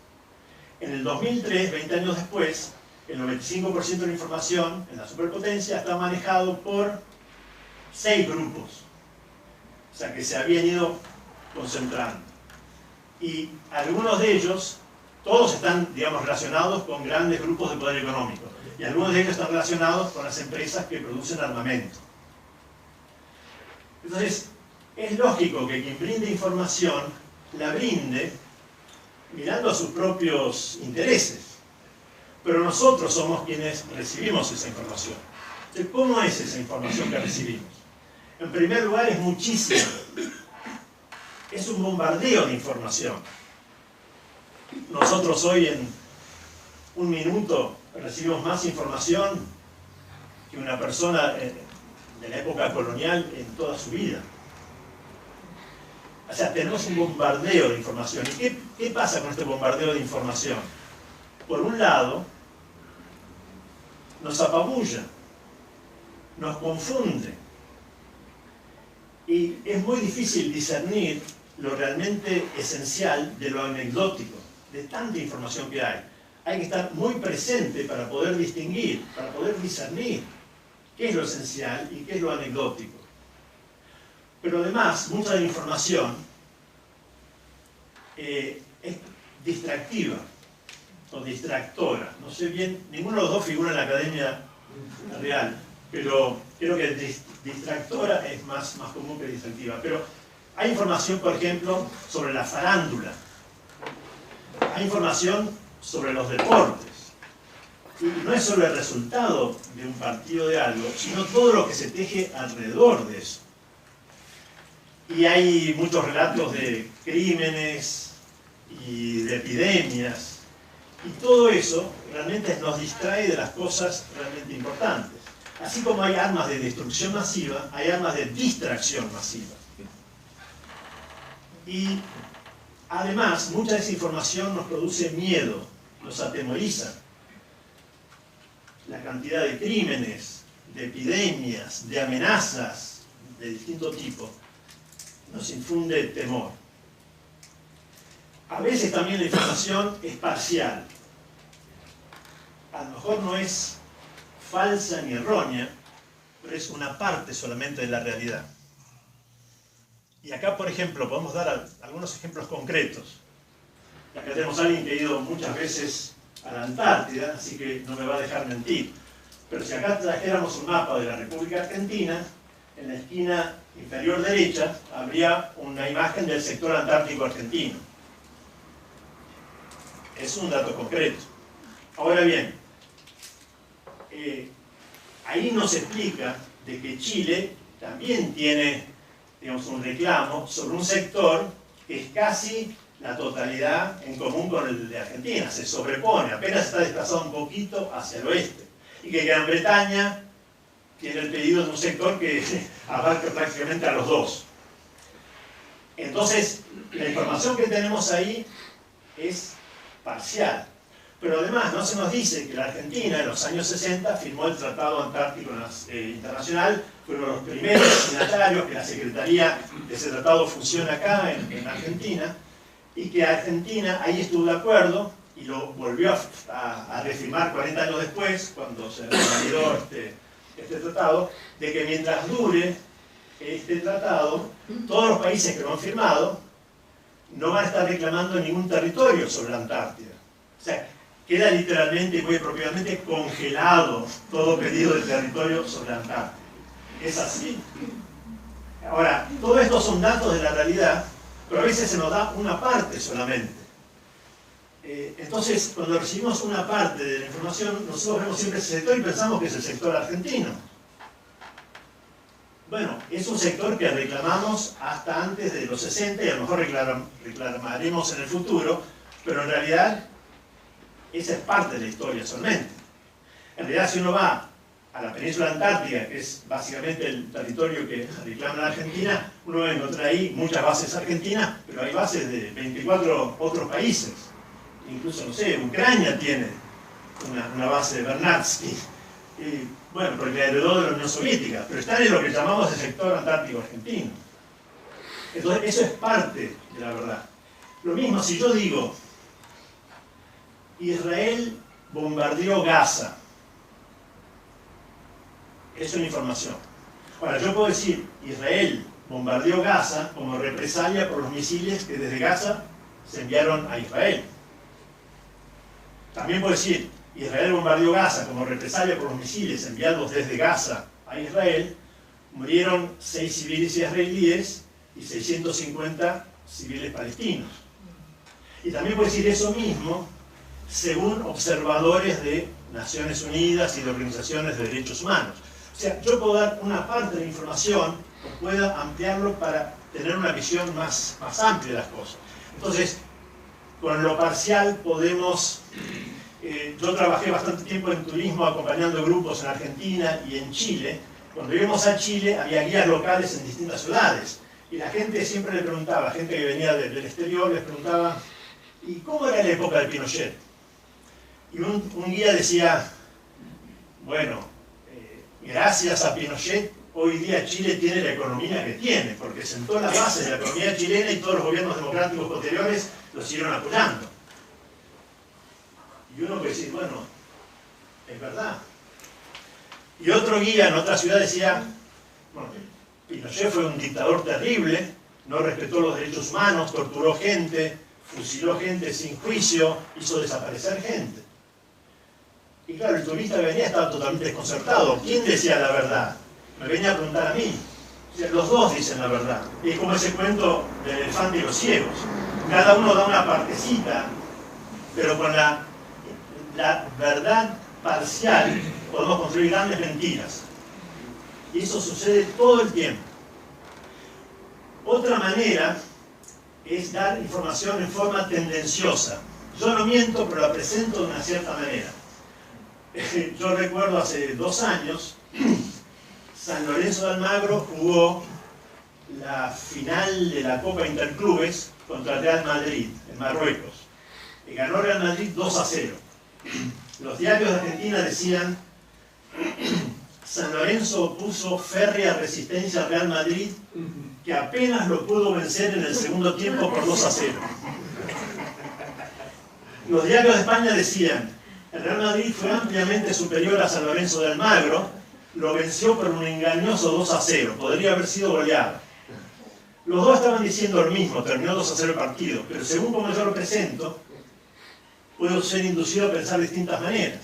En el 2003, 20 años después, el 95% de la información en la superpotencia está manejado por 6 grupos. O sea, que se habían ido concentrando. Y algunos de ellos, todos están, digamos, relacionados con grandes grupos de poder económico. Y algunos de ellos están relacionados con las empresas que producen armamento. Entonces, es lógico que quien brinde información la brinde mirando a sus propios intereses. Pero nosotros somos quienes recibimos esa información. Entonces, ¿cómo es esa información que recibimos? En primer lugar, es muchísima. Es un bombardeo de información. Nosotros hoy en un minuto recibimos más información que una persona de la época colonial en toda su vida. O sea, tenemos un bombardeo de información. ¿Y qué pasa con este bombardeo de información? Por un lado, nos apabulla, nos confunde. Y es muy difícil discernir lo realmente esencial de lo anecdótico, de tanta información que hay. Hay que estar muy presente para poder distinguir, para poder discernir qué es lo esencial y qué es lo anecdótico. Pero además, mucha de la información es distractiva o distractora. No sé bien, ninguno de los dos figura en la academia real, pero creo que distractora es más común que distractiva. Pero hay información, por ejemplo, sobre la farándula. Hay información sobre los deportes. Y no es solo el resultado de un partido de algo, sino todo lo que se teje alrededor de eso. Y hay muchos relatos de crímenes y de epidemias. Y todo eso realmente nos distrae de las cosas realmente importantes. Así como hay armas de destrucción masiva, hay armas de distracción masiva. Y además, mucha desinformación nos produce miedo, nos atemoriza. La cantidad de crímenes, de epidemias, de amenazas de distinto tipo, nos infunde temor. A veces también la información es parcial. A lo mejor no es falsa ni errónea, pero es una parte solamente de la realidad. Y acá, por ejemplo, podemos dar algunos ejemplos concretos. Acá tenemos a alguien que ha ido muchas veces a la Antártida, así que no me va a dejar mentir. Pero si acá trajéramos un mapa de la República Argentina, en la esquina inferior derecha habría una imagen del sector antártico argentino. Es un dato concreto. Ahora bien, ahí nos explica de que Chile también tiene, digamos, un reclamo sobre un sector que es casi la totalidad en común con el de Argentina, se sobrepone, apenas está desplazado un poquito hacia el oeste. Y que Gran Bretaña tiene el pedido de un sector que abarca prácticamente a los dos. Entonces, la información que tenemos ahí es parcial. Pero además no se nos dice que la Argentina en los años 60 firmó el Tratado Antártico Internacional, fueron los primeros signatarios, que la Secretaría de ese tratado funciona acá en Argentina, y que Argentina ahí estuvo de acuerdo y lo volvió a refirmar 40 años después, cuando se validó este tratado, de que mientras dure este tratado, todos los países que lo han firmado no van a estar reclamando ningún territorio sobre la Antártida. O sea, queda literalmente y muy apropiadamente congelado todo pedido de territorio sobre la Antártida. Es así. Ahora, todo esto son datos de la realidad, pero a veces se nos da una parte solamente. Entonces, cuando recibimos una parte de la información, nosotros vemos siempre ese sector y pensamos que es el sector argentino. Bueno, es un sector que reclamamos hasta antes de los 60 y a lo mejor reclamaremos en el futuro, pero en realidad esa es parte de la historia solamente. En realidad, si uno va a la península antártica, que es básicamente el territorio que reclama la Argentina, uno va a encontrar ahí muchas bases argentinas, pero hay bases de 24 otros países. Incluso, no sé, Ucrania tiene una base de Vernadsky. Y, bueno, porque heredó de la Unión Soviética, pero están en lo que llamamos el sector antártico argentino. Entonces, eso es parte de la verdad. Lo mismo si yo digo, Israel bombardeó Gaza. Es una información. Ahora, yo puedo decir, Israel bombardeó Gaza como represalia por los misiles que desde Gaza se enviaron a Israel. También puedo decir, Israel bombardeó Gaza como represalia por los misiles enviados desde Gaza a Israel. Murieron 6 civiles israelíes y 650 civiles palestinos. Y también puedo decir eso mismo según observadores de Naciones Unidas y de organizaciones de derechos humanos. O sea, yo puedo dar una parte de la información o puedo ampliarlo para tener una visión más amplia de las cosas. Entonces, con lo parcial podemos... yo trabajé bastante tiempo en turismo acompañando grupos en Argentina y en Chile. Cuando íbamos a Chile había guías locales en distintas ciudades. Y la gente siempre le preguntaba, gente que venía del exterior, les preguntaba, ¿y cómo era la época de Pinochet? Y un guía decía, bueno, gracias a Pinochet, hoy día Chile tiene la economía que tiene, porque sentó las bases de la economía chilena y todos los gobiernos democráticos posteriores lo siguieron apoyando. Y uno puede decir, bueno, es verdad. Y otro guía en otra ciudad decía, bueno, Pinochet fue un dictador terrible, no respetó los derechos humanos, torturó gente, fusiló gente sin juicio, hizo desaparecer gente. Y claro, el turista que venía estaba totalmente desconcertado. ¿Quién decía la verdad? Me venía a preguntar a mí. O sea, los dos dicen la verdad. Y es como ese cuento del elefante y los ciegos. Cada uno da una partecita, pero con la verdad parcial podemos construir grandes mentiras. Y eso sucede todo el tiempo. Otra manera es dar información en forma tendenciosa. Yo no miento, pero la presento de una cierta manera. Yo recuerdo hace 2 años, San Lorenzo de Almagro jugó la final de la Copa Interclubes contra el Real Madrid, en Marruecos. Y ganó Real Madrid 2-0. Los diarios de Argentina decían: San Lorenzo puso férrea resistencia al Real Madrid, que apenas lo pudo vencer en el segundo tiempo por 2-0. Los diarios de España decían: el Real Madrid fue ampliamente superior a San Lorenzo de Almagro, lo venció por un engañoso 2-0, podría haber sido goleado. Los dos estaban diciendo lo mismo, terminó 2-0 el partido, pero según como yo lo presento, puedo ser inducido a pensar de distintas maneras.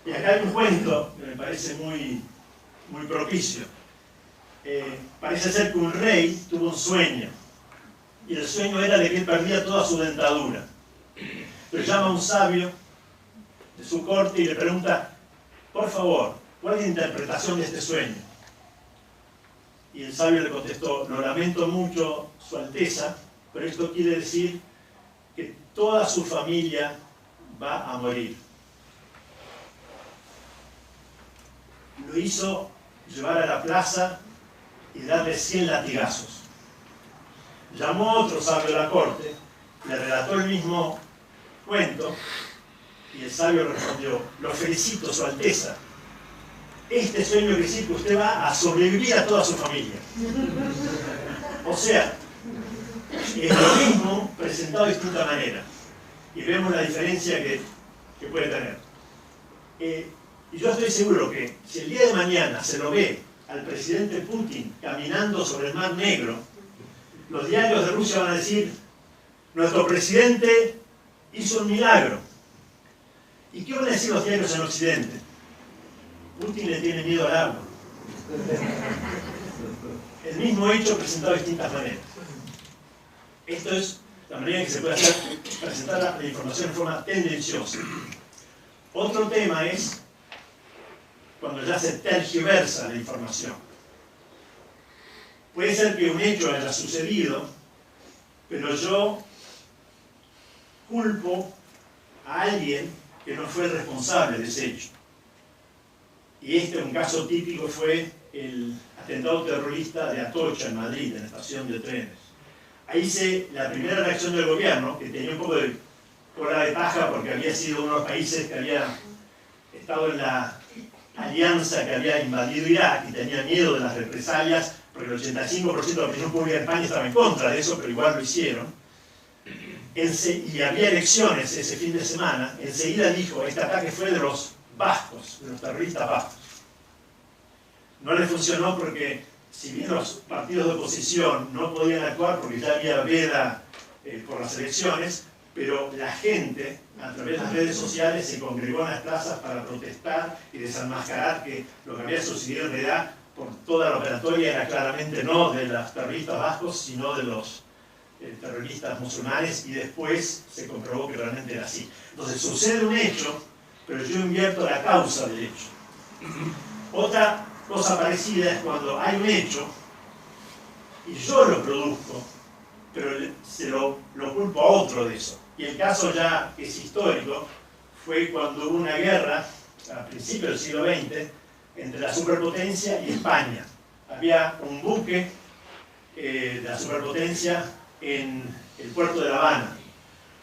Y acá hay un cuento que me parece muy propicio. Parece ser que un rey tuvo un sueño, y el sueño era de que él perdía toda su dentadura. Pero llama a un sabio de su corte y le pregunta: por favor, ¿cuál es la interpretación de este sueño? Y el sabio le contestó: lo lamento mucho, Su Alteza, pero esto quiere decir que toda su familia va a morir. Lo hizo llevar a la plaza y darle 100 latigazos. Llamó a otro sabio de la corte, le relató el mismo cuento, y el sabio respondió: lo felicito, Su Alteza. Este sueño quiere decir que usted va a sobrevivir a toda su familia. O sea, es lo mismo presentado de distinta manera. Y vemos la diferencia que puede tener. Y yo estoy seguro que si el día de mañana se lo ve al presidente Putin caminando sobre el Mar Negro, los diarios de Rusia van a decir: nuestro presidente hizo un milagro. ¿Y qué van a decir los diarios en Occidente? Putin le tiene miedo al agua. El mismo hecho presentado de distintas maneras. Esto es la manera en que se puede presentar la información en forma tendenciosa. Otro tema es cuando ya se tergiversa la información. Puede ser que un hecho haya sucedido, pero yo culpo a alguien que no fue responsable de ese hecho. Y un caso típico fue el atentado terrorista de Atocha en Madrid, en la estación de trenes. Ahí la primera reacción del gobierno, que tenía un poco de cola de paja porque había sido uno de los países que había estado en la alianza que había invadido Irak y tenía miedo de las represalias, porque el 85% de la opinión pública en España estaba en contra de eso, pero igual lo hicieron. Y había elecciones ese fin de semana. Enseguida dijo: este ataque fue de los vascos, de los terroristas vascos. No le funcionó porque, si bien los partidos de oposición no podían actuar porque ya había veda por las elecciones, pero la gente, a través de las redes sociales, se congregó en las plazas para protestar y desenmascarar que lo que había sucedido en realidad por toda la operatoria era claramente no de los terroristas vascos, sino de los terroristas musulmanes, y después se comprobó que realmente era así. Entonces sucede un hecho, pero yo invierto la causa del hecho. Otra cosa parecida es cuando hay un hecho y yo lo produzco, pero se lo culpo a otro de eso. Y el caso ya que es histórico fue cuando hubo una guerra a principios del siglo XX entre la superpotencia y España. Había un buque de la superpotencia en el puerto de La Habana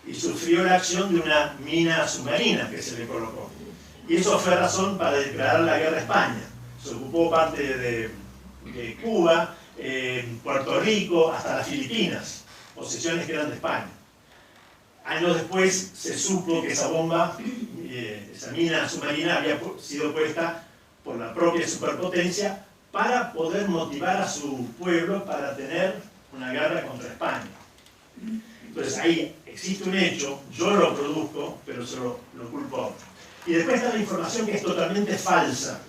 y sufrió la acción de una mina submarina que se le colocó. Y eso fue razón para declarar la guerra a España. Se ocupó parte de Cuba, Puerto Rico, hasta las Filipinas, posesiones que eran de España. Años después se supo que esa bomba, esa mina submarina, había sido puesta por la propia superpotencia para poder motivar a su pueblo para tener una guerra contra España. Entonces ahí existe un hecho, yo lo produzco, pero se lo culpo a otro. Y después está la información que es totalmente falsa.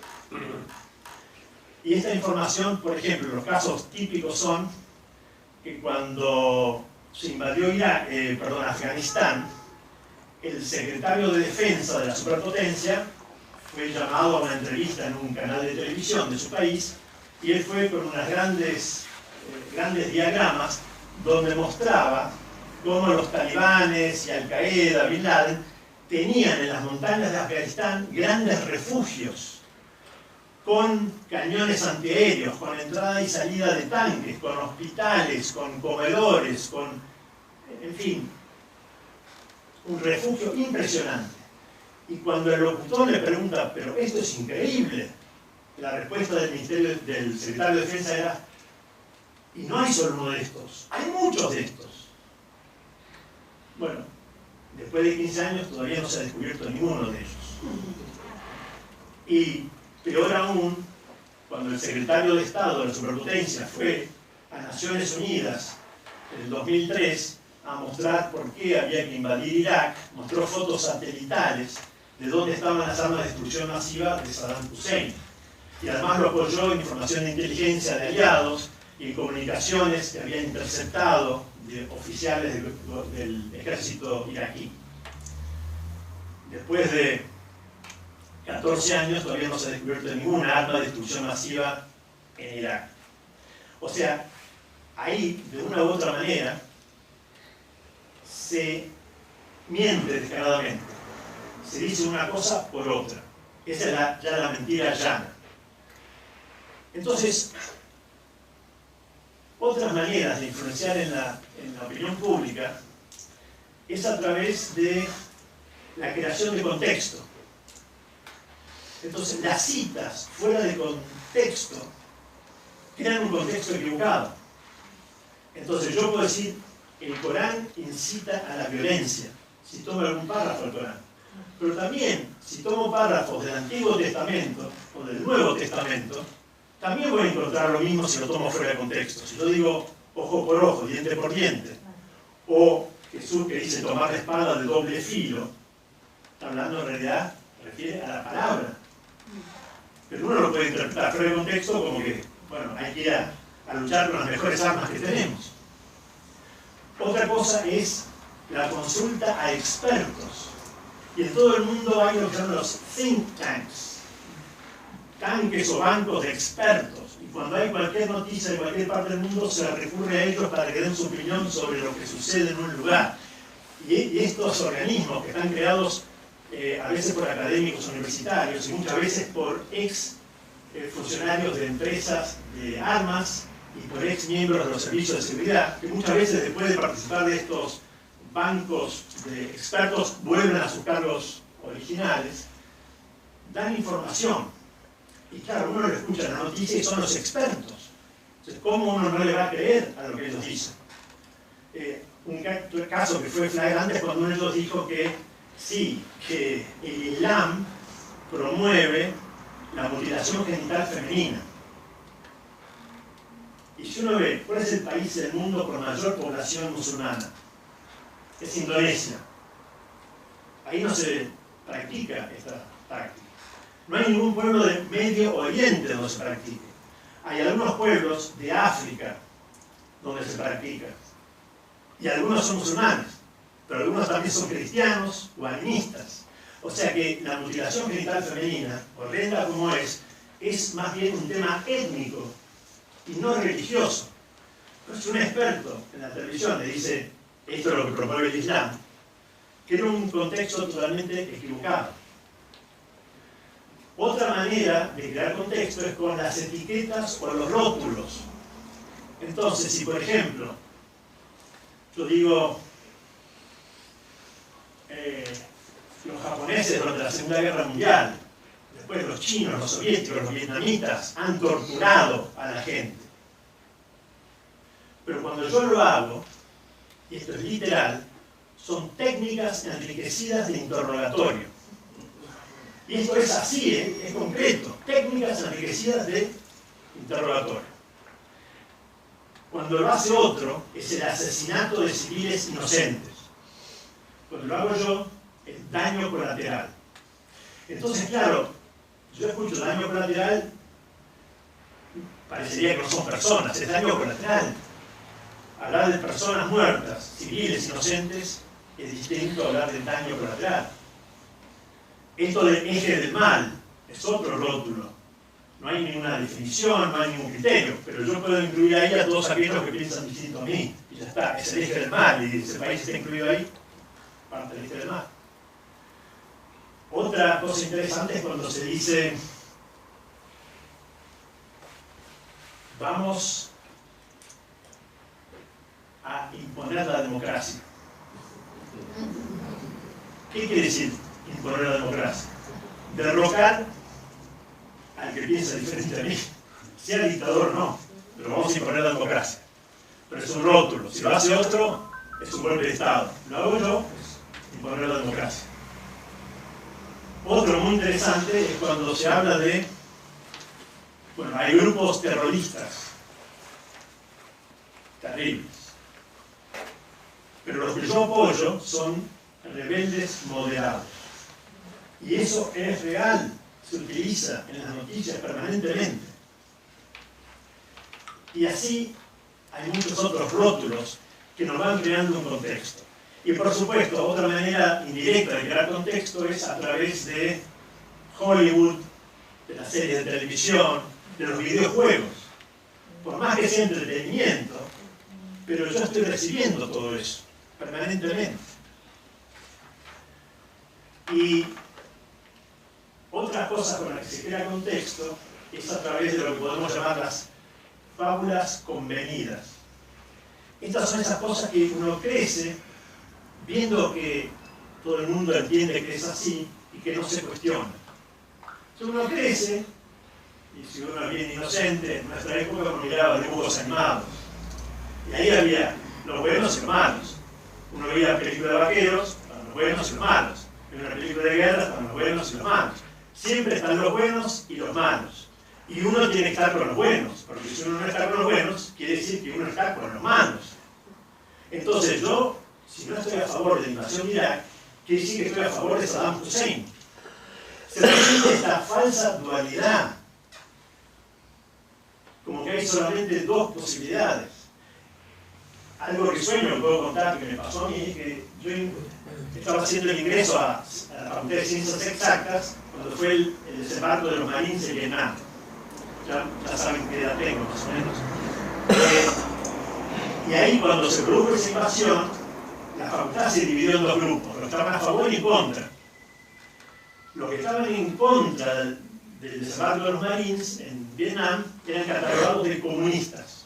Y esta información, por ejemplo, los casos típicos son que cuando se invadió Afganistán, el secretario de Defensa de la superpotencia fue llamado a una entrevista en un canal de televisión de su país, y él fue con unas grandes diagramas donde mostraba cómo los talibanes y Al-Qaeda, Bin Laden, tenían en las montañas de Afganistán grandes refugios con cañones antiaéreos, con entrada y salida de tanques, con hospitales, con comedores, en fin, un refugio impresionante. Y cuando el locutor le pregunta, pero esto es increíble, la respuesta del secretario de Defensa era, y no hay solo uno de estos, hay muchos de estos. Bueno, después de 15 años todavía no se ha descubierto ninguno de ellos. Y peor aún, cuando el secretario de Estado de la superpotencia fue a Naciones Unidas en el 2003 a mostrar por qué había que invadir Irak, mostró fotos satelitales de dónde estaban las armas de destrucción masiva de Saddam Hussein. Y además lo apoyó en información de inteligencia de aliados y en comunicaciones que había interceptado de oficiales del ejército iraquí. Después de 14 años todavía no se ha descubierto ninguna arma de destrucción masiva en Irak. O sea, ahí, de una u otra manera, se miente descaradamente. Se dice una cosa por otra. Esa es ya la mentira llana. Entonces, otras maneras de influenciar en la opinión pública es a través de la creación de contexto. Entonces, las citas fuera de contexto crean un contexto equivocado. Entonces, yo puedo decir, el Corán incita a la violencia, si tomo algún párrafo del Corán. Pero también, si tomo párrafos del Antiguo Testamento o del Nuevo Testamento, también voy a encontrar lo mismo si lo tomo fuera de contexto. Si yo digo ojo por ojo, diente por diente, o Jesús que dice tomar la espada de doble filo, está hablando en realidad, refiere a la palabra. Pero uno lo puede interpretar fuera de contexto como que, bueno, hay que ir a luchar con las mejores armas que tenemos. Otra cosa es la consulta a expertos. Y en todo el mundo hay lo que llaman los think tanks, tanques o bancos de expertos. Y cuando hay cualquier noticia de cualquier parte del mundo, se recurre a ellos para que den su opinión sobre lo que sucede en un lugar. Y estos organismos que están creados a veces por académicos universitarios y muchas veces por ex funcionarios de empresas de armas y por ex miembros de los servicios de seguridad, que muchas veces después de participar de estos bancos de expertos vuelven a sus cargos originales, dan información. Y claro, uno lo escucha en la noticia y son los expertos. Entonces, ¿cómo uno no le va a creer a lo que ellos dicen? Un caso que fue flagrante es cuando uno de ellos dijo que sí, que el Islam promueve la mutilación genital femenina. Y si uno ve, ¿cuál es el país del mundo con mayor población musulmana? Es Indonesia. Ahí no se practica esta práctica. No hay ningún pueblo de Medio Oriente donde se practique. Hay algunos pueblos de África donde se practica. Y algunos son musulmanes, pero algunos también son cristianos o animistas. O sea que la mutilación genital femenina, horrenda como es más bien un tema étnico y no religioso. Entonces un experto en la televisión le dice, esto es lo que promueve el Islam, crea un contexto totalmente equivocado. Otra manera de crear contexto es con las etiquetas o los rótulos. Entonces, si por ejemplo, yo digo, los japoneses durante la Segunda Guerra Mundial, después los chinos, los soviéticos, los vietnamitas, han torturado a la gente. Pero cuando yo lo hago, y esto es literal, son técnicas enriquecidas de interrogatorio. Y esto es así, es concreto, técnicas enriquecidas de interrogatorio. Cuando lo hace otro, es el asesinato de civiles inocentes. Cuando lo hago yo, es daño colateral. Entonces, claro, yo escucho daño colateral, parecería que no son personas, es daño colateral. Hablar de personas muertas, civiles inocentes, es distinto a hablar de daño colateral. Esto del eje del mal, es otro rótulo. No hay ninguna definición, no hay ningún criterio, pero yo puedo incluir ahí a todos aquellos que piensan distinto a mí. Y ya está, es el eje del mal, y ese país está incluido ahí, parte del eje del mal. Otra cosa interesante es cuando se dice, vamos a imponer la democracia. ¿Qué quiere decir imponer la democracia? Derrocar al que piensa diferente a mí. Sea dictador no, pero vamos a imponer la democracia. Pero es un rótulo. Si lo hace otro, es un golpe de Estado. Lo hago yo, es imponer la democracia. Otro muy interesante es cuando se habla de, bueno, hay grupos terroristas, terribles. Pero los que yo apoyo son rebeldes moderados. Y eso es real, se utiliza en las noticias permanentemente. Y así hay muchos otros rótulos que nos van creando un contexto. Y por supuesto, otra manera indirecta de crear contexto es a través de Hollywood, de las series de televisión, de los videojuegos. Por más que sea entretenimiento, pero yo estoy recibiendo todo eso, permanentemente. Y otra cosa con la que se crea contexto es a través de lo que podemos llamar las fábulas convenidas. Estas son esas cosas que uno crece viendo que todo el mundo entiende que es así y que no se cuestiona. Entonces uno crece, y si uno es bien inocente, en nuestra época uno miraba dibujos animados. Y ahí había los buenos y los malos. Uno veía películas de vaqueros, estaban los buenos y los malos. En una película de guerra estaban los buenos y los malos. Siempre están los buenos y los malos. Y uno tiene que estar con los buenos, porque si uno no está con los buenos, quiere decir que uno está con los malos. Entonces yo, si no estoy a favor de la invasión de Irak, quiere decir que estoy a favor de Saddam Hussein. Se repite esta falsa dualidad. Como que hay solamente dos posibilidades. Algo que sueño, que puedo contar que me pasó a mí, es que yo estaba haciendo el ingreso a la Facultad de Ciencias Exactas cuando fue el desembarco de los Marines en Vietnam. Ya saben qué edad tengo, más o menos. Y ahí, cuando se produjo esa invasión, la facultad se dividió en dos grupos, los que estaban a favor y en contra. Los que estaban en contra del desembarco de los Marines en Vietnam eran catalogados de comunistas.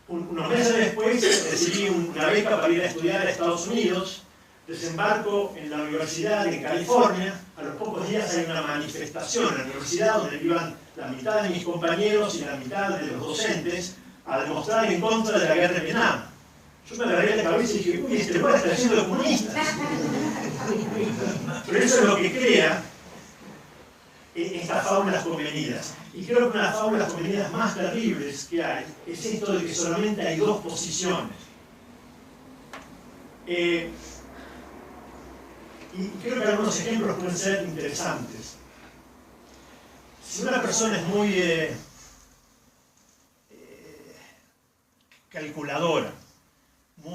Unos meses después recibí una beca para ir a estudiar a Estados Unidos, desembarco en la Universidad de California. A los pocos días hay una manifestación en la universidad donde iban la mitad de mis compañeros y la mitad de los docentes a demostrar en contra de la guerra de Vietnam. Yo me agarré la cabeza y dije, uy, este lugar está lleno de comunistas. Pero eso es lo que crea estas fábulas convenidas. Y creo que una de las fábulas convenidas más terribles que hay es esto de que solamente hay dos posiciones. Y creo que algunos ejemplos pueden ser interesantes. Si una persona es muy calculadora,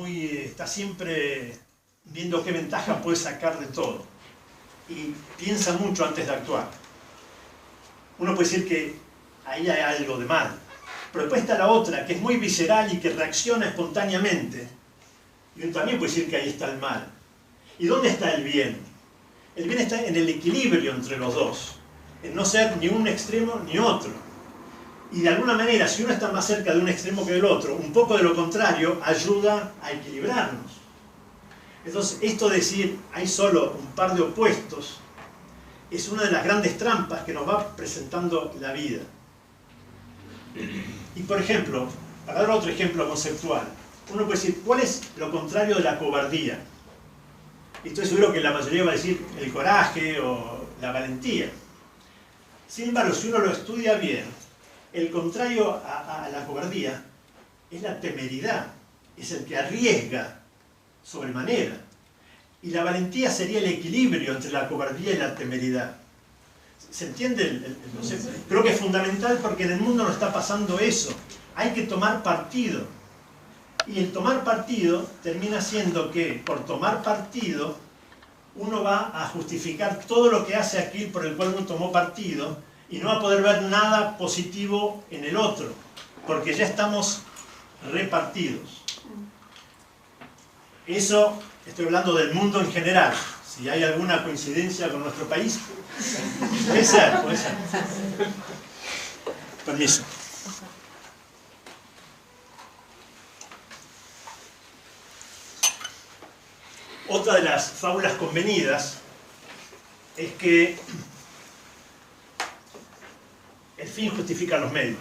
está siempre viendo qué ventaja puede sacar de todo y piensa mucho antes de actuar, uno puede decir que ahí hay algo de mal. Pero después está la otra, que es muy visceral y que reacciona espontáneamente, y uno también puede decir que ahí está el mal. ¿Y dónde está el bien? El bien está en el equilibrio entre los dos, en no ser ni un extremo ni otro. Y de alguna manera, si uno está más cerca de un extremo que del otro, un poco de lo contrario ayuda a equilibrarnos. Entonces, esto de decir hay solo un par de opuestos es una de las grandes trampas que nos va presentando la vida. Y por ejemplo, para dar otro ejemplo conceptual, uno puede decir, ¿cuál es lo contrario de la cobardía? Y estoy seguro que la mayoría va a decir el coraje o la valentía. Sin embargo, si uno lo estudia bien, el contrario a la cobardía es la temeridad, es el que arriesga sobremanera. Y la valentía sería el equilibrio entre la cobardía y la temeridad. ¿Se entiende el concepto? Creo que es fundamental porque en el mundo nos está pasando eso. Hay que tomar partido. Y el tomar partido termina siendo que, por tomar partido, uno va a justificar todo lo que hace aquel por el cual uno tomó partido y no va a poder ver nada positivo en el otro, porque ya estamos repartidos. Eso, estoy hablando del mundo en general. Si hay alguna coincidencia con nuestro país, puede ser, puede ser. Permiso. Otra de las fábulas convenidas es que el fin justifica los medios.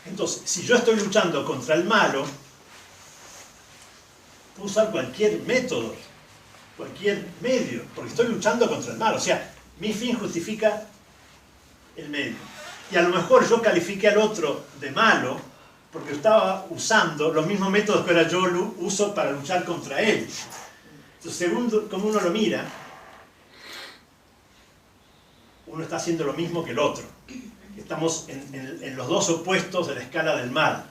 Entonces, si yo estoy luchando contra el malo, puedo usar cualquier método, cualquier medio, porque estoy luchando contra el mal. O sea, mi fin justifica el medio. Y a lo mejor yo califiqué al otro de malo porque estaba usando los mismos métodos que ahora yo uso para luchar contra él. Entonces, según como uno lo mira, uno está haciendo lo mismo que el otro. Estamos en los dos opuestos de la escala del mal.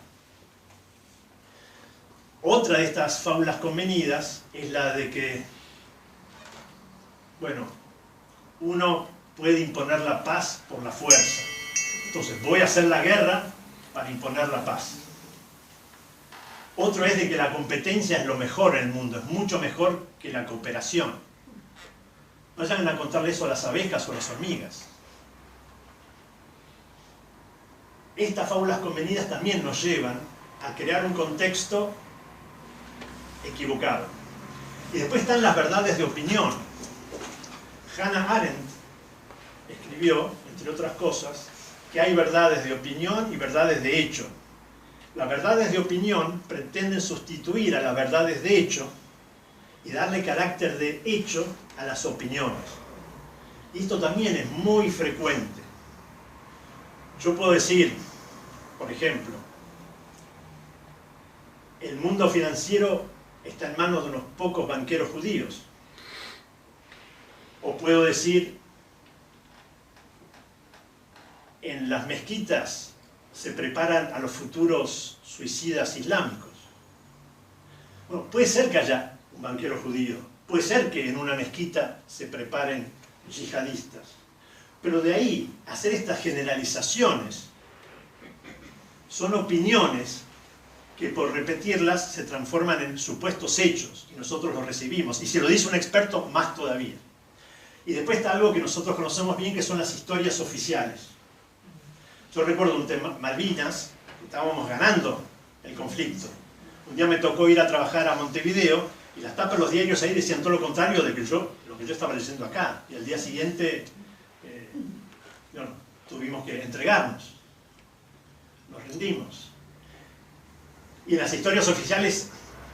Otra de estas fábulas convenidas es la de que, bueno, uno puede imponer la paz por la fuerza. Entonces, voy a hacer la guerra para imponer la paz. Otro es de que la competencia es lo mejor en el mundo, es mucho mejor que la cooperación. Vayan a contarle eso a las abejas o a las hormigas. Estas fábulas convenidas también nos llevan a crear un contexto equivocado. Y después están las verdades de opinión. Hannah Arendt escribió, entre otras cosas, que hay verdades de opinión y verdades de hecho. Las verdades de opinión pretenden sustituir a las verdades de hecho y darle carácter de hecho a las opiniones. Y esto también es muy frecuente. Yo puedo decir, por ejemplo, el mundo financiero está en manos de unos pocos banqueros judíos. O puedo decir, en las mezquitas se preparan a los futuros suicidas islámicos. Bueno, puede ser que haya un banquero judío, puede ser que en una mezquita se preparen yihadistas, pero de ahí hacer estas generalizaciones son opiniones que por repetirlas se transforman en supuestos hechos y nosotros los recibimos, y si lo dice un experto, más todavía. Y después está algo que nosotros conocemos bien, que son las historias oficiales. Yo recuerdo un tema, Malvinas, estábamos ganando el conflicto. Un día me tocó ir a trabajar a Montevideo y las tapas de los diarios ahí decían todo lo contrario de lo que yo estaba leyendo acá. Y al día siguiente bueno, tuvimos que entregarnos. Nos rendimos. Y en las historias oficiales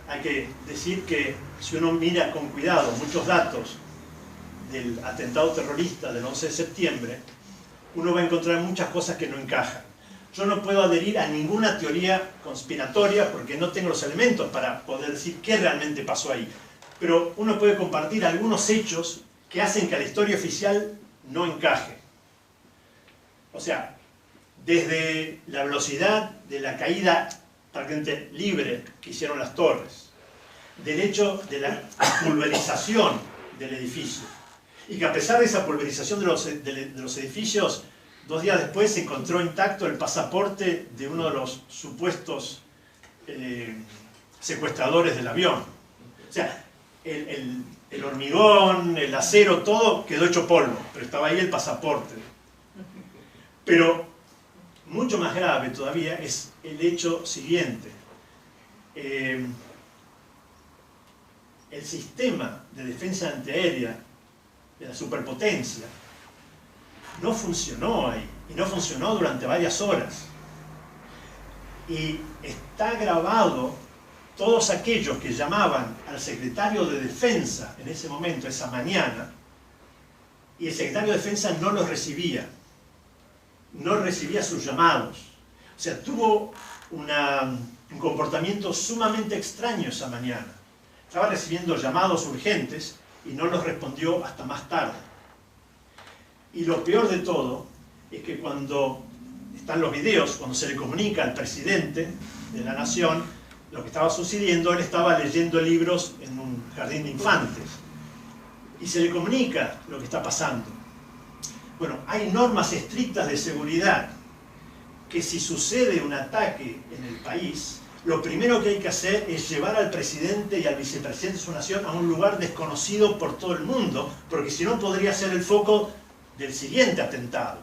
hay que decir que si uno mira con cuidado muchos datos del atentado terrorista del 11 de septiembre, uno va a encontrar muchas cosas que no encajan. Yo no puedo adherir a ninguna teoría conspiratoria porque no tengo los elementos para poder decir qué realmente pasó ahí. Pero uno puede compartir algunos hechos que hacen que a la historia oficial no encaje. O sea, desde la velocidad de la caída prácticamente libre que hicieron las torres, del hecho de la pulverización del edificio, y que a pesar de esa pulverización de los edificios, 2 días después se encontró intacto el pasaporte de uno de los supuestos secuestradores del avión. O sea, el hormigón, el acero, todo quedó hecho polvo, pero estaba ahí el pasaporte. Pero mucho más grave todavía es el hecho siguiente. El sistema de defensa antiaérea de la superpotencia no funcionó ahí, y no funcionó durante varias horas. Y está grabado todos aquellos que llamaban al secretario de Defensa en ese momento, esa mañana, y el secretario de Defensa no los recibía. No recibía sus llamados. O sea, tuvo un comportamiento sumamente extraño esa mañana. Estaba recibiendo llamados urgentes y no los respondió hasta más tarde. Y lo peor de todo es que cuando están los videos, cuando se le comunica al presidente de la nación lo que estaba sucediendo, él estaba leyendo libros en un jardín de infantes. y se le comunica lo que está pasando. Bueno, hay normas estrictas de seguridad que si sucede un ataque en el país, lo primero que hay que hacer es llevar al presidente y al vicepresidente de su nación a un lugar desconocido por todo el mundo, porque si no podría ser el foco del siguiente atentado.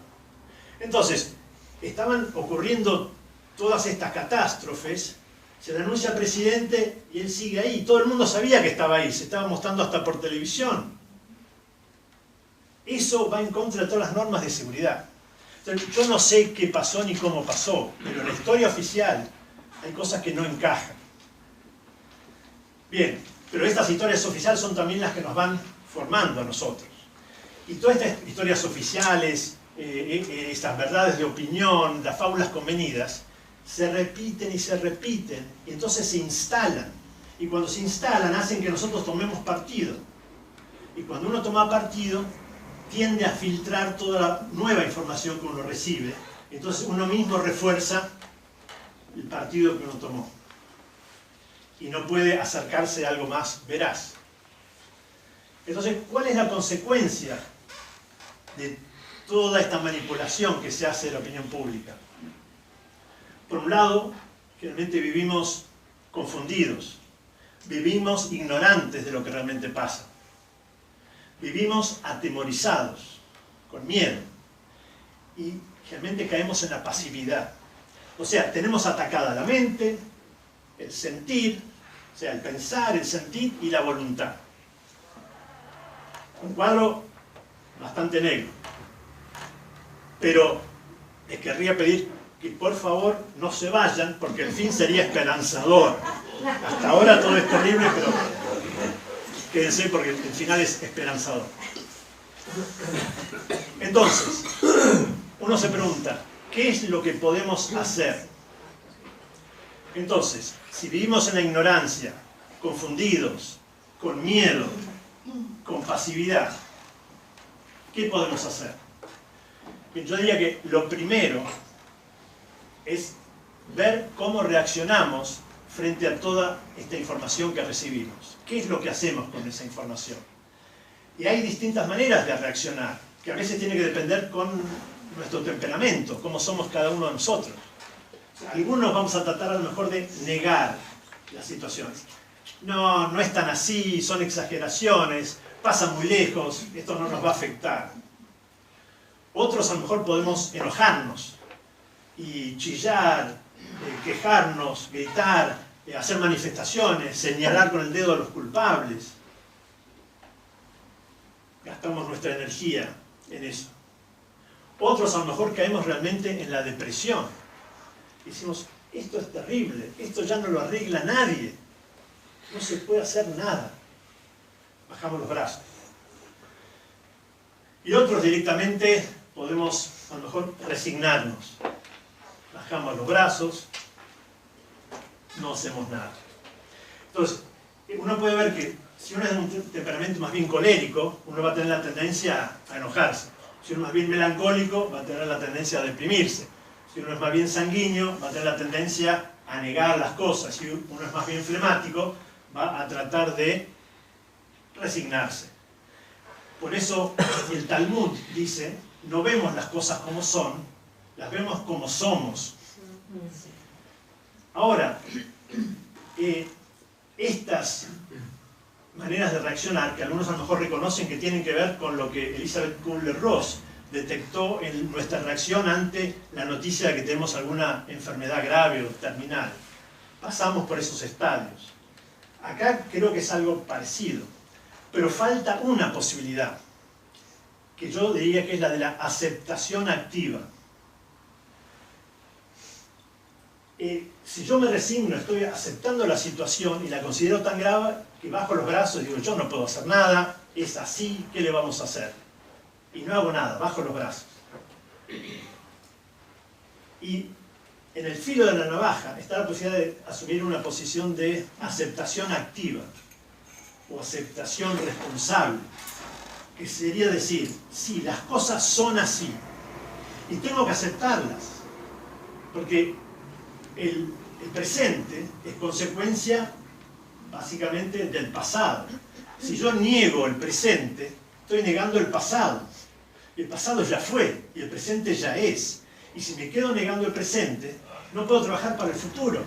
Entonces, estaban ocurriendo todas estas catástrofes, se le anuncia al presidente y él sigue ahí. Todo el mundo sabía que estaba ahí, se estaba mostrando hasta por televisión. Eso va en contra de todas las normas de seguridad. Entonces, yo no sé qué pasó ni cómo pasó, pero en la historia oficial hay cosas que no encajan. Bien, pero estas historias oficiales son también las que nos van formando a nosotros. Y todas estas historias oficiales, estas verdades de opinión, las fábulas convenidas, se repiten y entonces se instalan. Y cuando se instalan hacen que nosotros tomemos partido. Y cuando uno toma partido, tiende a filtrar toda la nueva información que uno recibe. Entonces uno mismo refuerza el partido que uno tomó. Y no puede acercarse a algo más veraz. Entonces, ¿cuál es la consecuencia de toda esta manipulación que se hace de la opinión pública? Por un lado, generalmente vivimos confundidos, vivimos ignorantes de lo que realmente pasa, vivimos atemorizados, con miedo, y generalmente caemos en la pasividad. O sea, tenemos atacada la mente, el sentir, o sea, el pensar, el sentir y la voluntad. Un cuadro bastante negro. Pero les querría pedir que por favor no se vayan, porque el fin sería esperanzador. Hasta ahora todo es terrible, pero quédense porque el final es esperanzador. Entonces, uno se pregunta, ¿qué es lo que podemos hacer? Entonces, si vivimos en la ignorancia, confundidos, con miedo, con pasividad, ¿qué podemos hacer? Bien, yo diría que lo primero es ver cómo reaccionamos frente a toda esta información que recibimos. ¿Qué es lo que hacemos con esa información? Y hay distintas maneras de reaccionar, que a veces tiene que depender con nuestro temperamento, cómo somos cada uno de nosotros. Algunos vamos a tratar a lo mejor de negar las situaciones. No, no es tan así, son exageraciones, pasa muy lejos, esto no nos va a afectar. Otros a lo mejor podemos enojarnos y chillar, quejarnos, gritar, hacer manifestaciones, señalar con el dedo a los culpables. Gastamos nuestra energía en eso. Otros a lo mejor caemos realmente en la depresión. Decimos, esto es terrible, esto ya no lo arregla nadie, no se puede hacer nada. Bajamos los brazos. Y otros directamente podemos a lo mejor resignarnos. Bajamos los brazos, no hacemos nada. Entonces, uno puede ver que si uno es de un temperamento más bien colérico, uno va a tener la tendencia a enojarse. Si uno es más bien melancólico, va a tener la tendencia a deprimirse. Si uno es más bien sanguíneo, va a tener la tendencia a negar las cosas. Si uno es más bien flemático, va a tratar de resignarse. Por eso el Talmud dice, no vemos las cosas como son, las vemos como somos. Ahora, estas maneras de reaccionar, que algunos a lo mejor reconocen que tienen que ver con lo que Elizabeth Kubler-Ross detectó en nuestra reacción ante la noticia de que tenemos alguna enfermedad grave o terminal. Pasamos por esos estadios. Acá creo que es algo parecido, pero falta una posibilidad, que yo diría que es la de la aceptación activa. Si yo me resigno, estoy aceptando la situación y la considero tan grave que bajo los brazos y digo, yo no puedo hacer nada, es así, ¿qué le vamos a hacer? Y no hago nada, bajo los brazos. Y en el filo de la navaja está la posibilidad de asumir una posición de aceptación activa o aceptación responsable, que sería decir, sí, las cosas son así y tengo que aceptarlas, porque el presente es consecuencia básicamente del pasado. Si yo niego el presente, estoy negando el pasado. El pasado ya fue y el presente ya es. Y si me quedo negando el presente, no puedo trabajar para el futuro.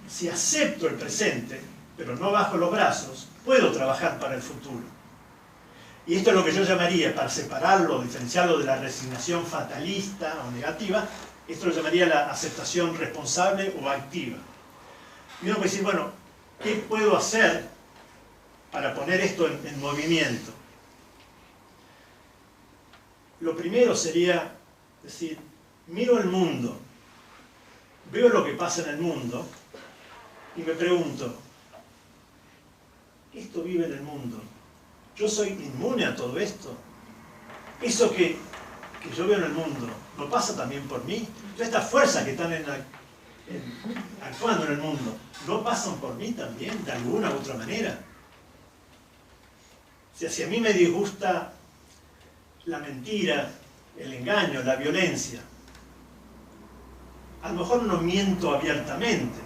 Si acepto el presente, pero no bajo los brazos, puedo trabajar para el futuro. Y esto es lo que yo llamaría, para separarlo, diferenciarlo de la resignación fatalista o negativa, esto lo llamaría la aceptación responsable o activa. Y uno puede decir, bueno, ¿qué puedo hacer para poner esto en movimiento? Lo primero sería decir, miro el mundo, veo lo que pasa en el mundo y me pregunto, ¿esto vive en el mundo? ¿Yo soy inmune a todo esto? ¿Eso que yo veo en el mundo no pasa también por mí? Todas estas fuerzas que están actuando en el mundo, ¿no pasan por mí también, de alguna u otra manera? O sea, si a mí me disgusta la mentira, el engaño, la violencia, a lo mejor no miento abiertamente,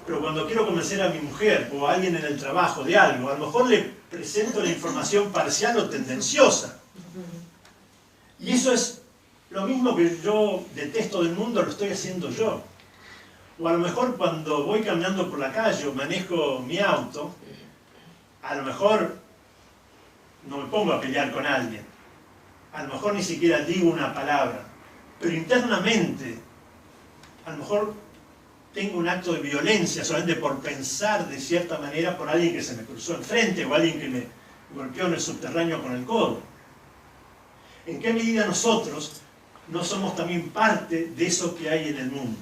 pero cuando quiero convencer a mi mujer o a alguien en el trabajo de algo, a lo mejor le presento la información parcial o tendenciosa. Y eso es lo mismo que yo detesto del mundo, lo estoy haciendo yo. O a lo mejor cuando voy caminando por la calle o manejo mi auto, a lo mejor no me pongo a pelear con alguien. A lo mejor ni siquiera digo una palabra. Pero internamente, a lo mejor tengo un acto de violencia solamente por pensar de cierta manera por alguien que se me cruzó enfrente o alguien que me golpeó en el subterráneo con el codo. ¿En qué medida nosotros no somos también parte de eso que hay en el mundo?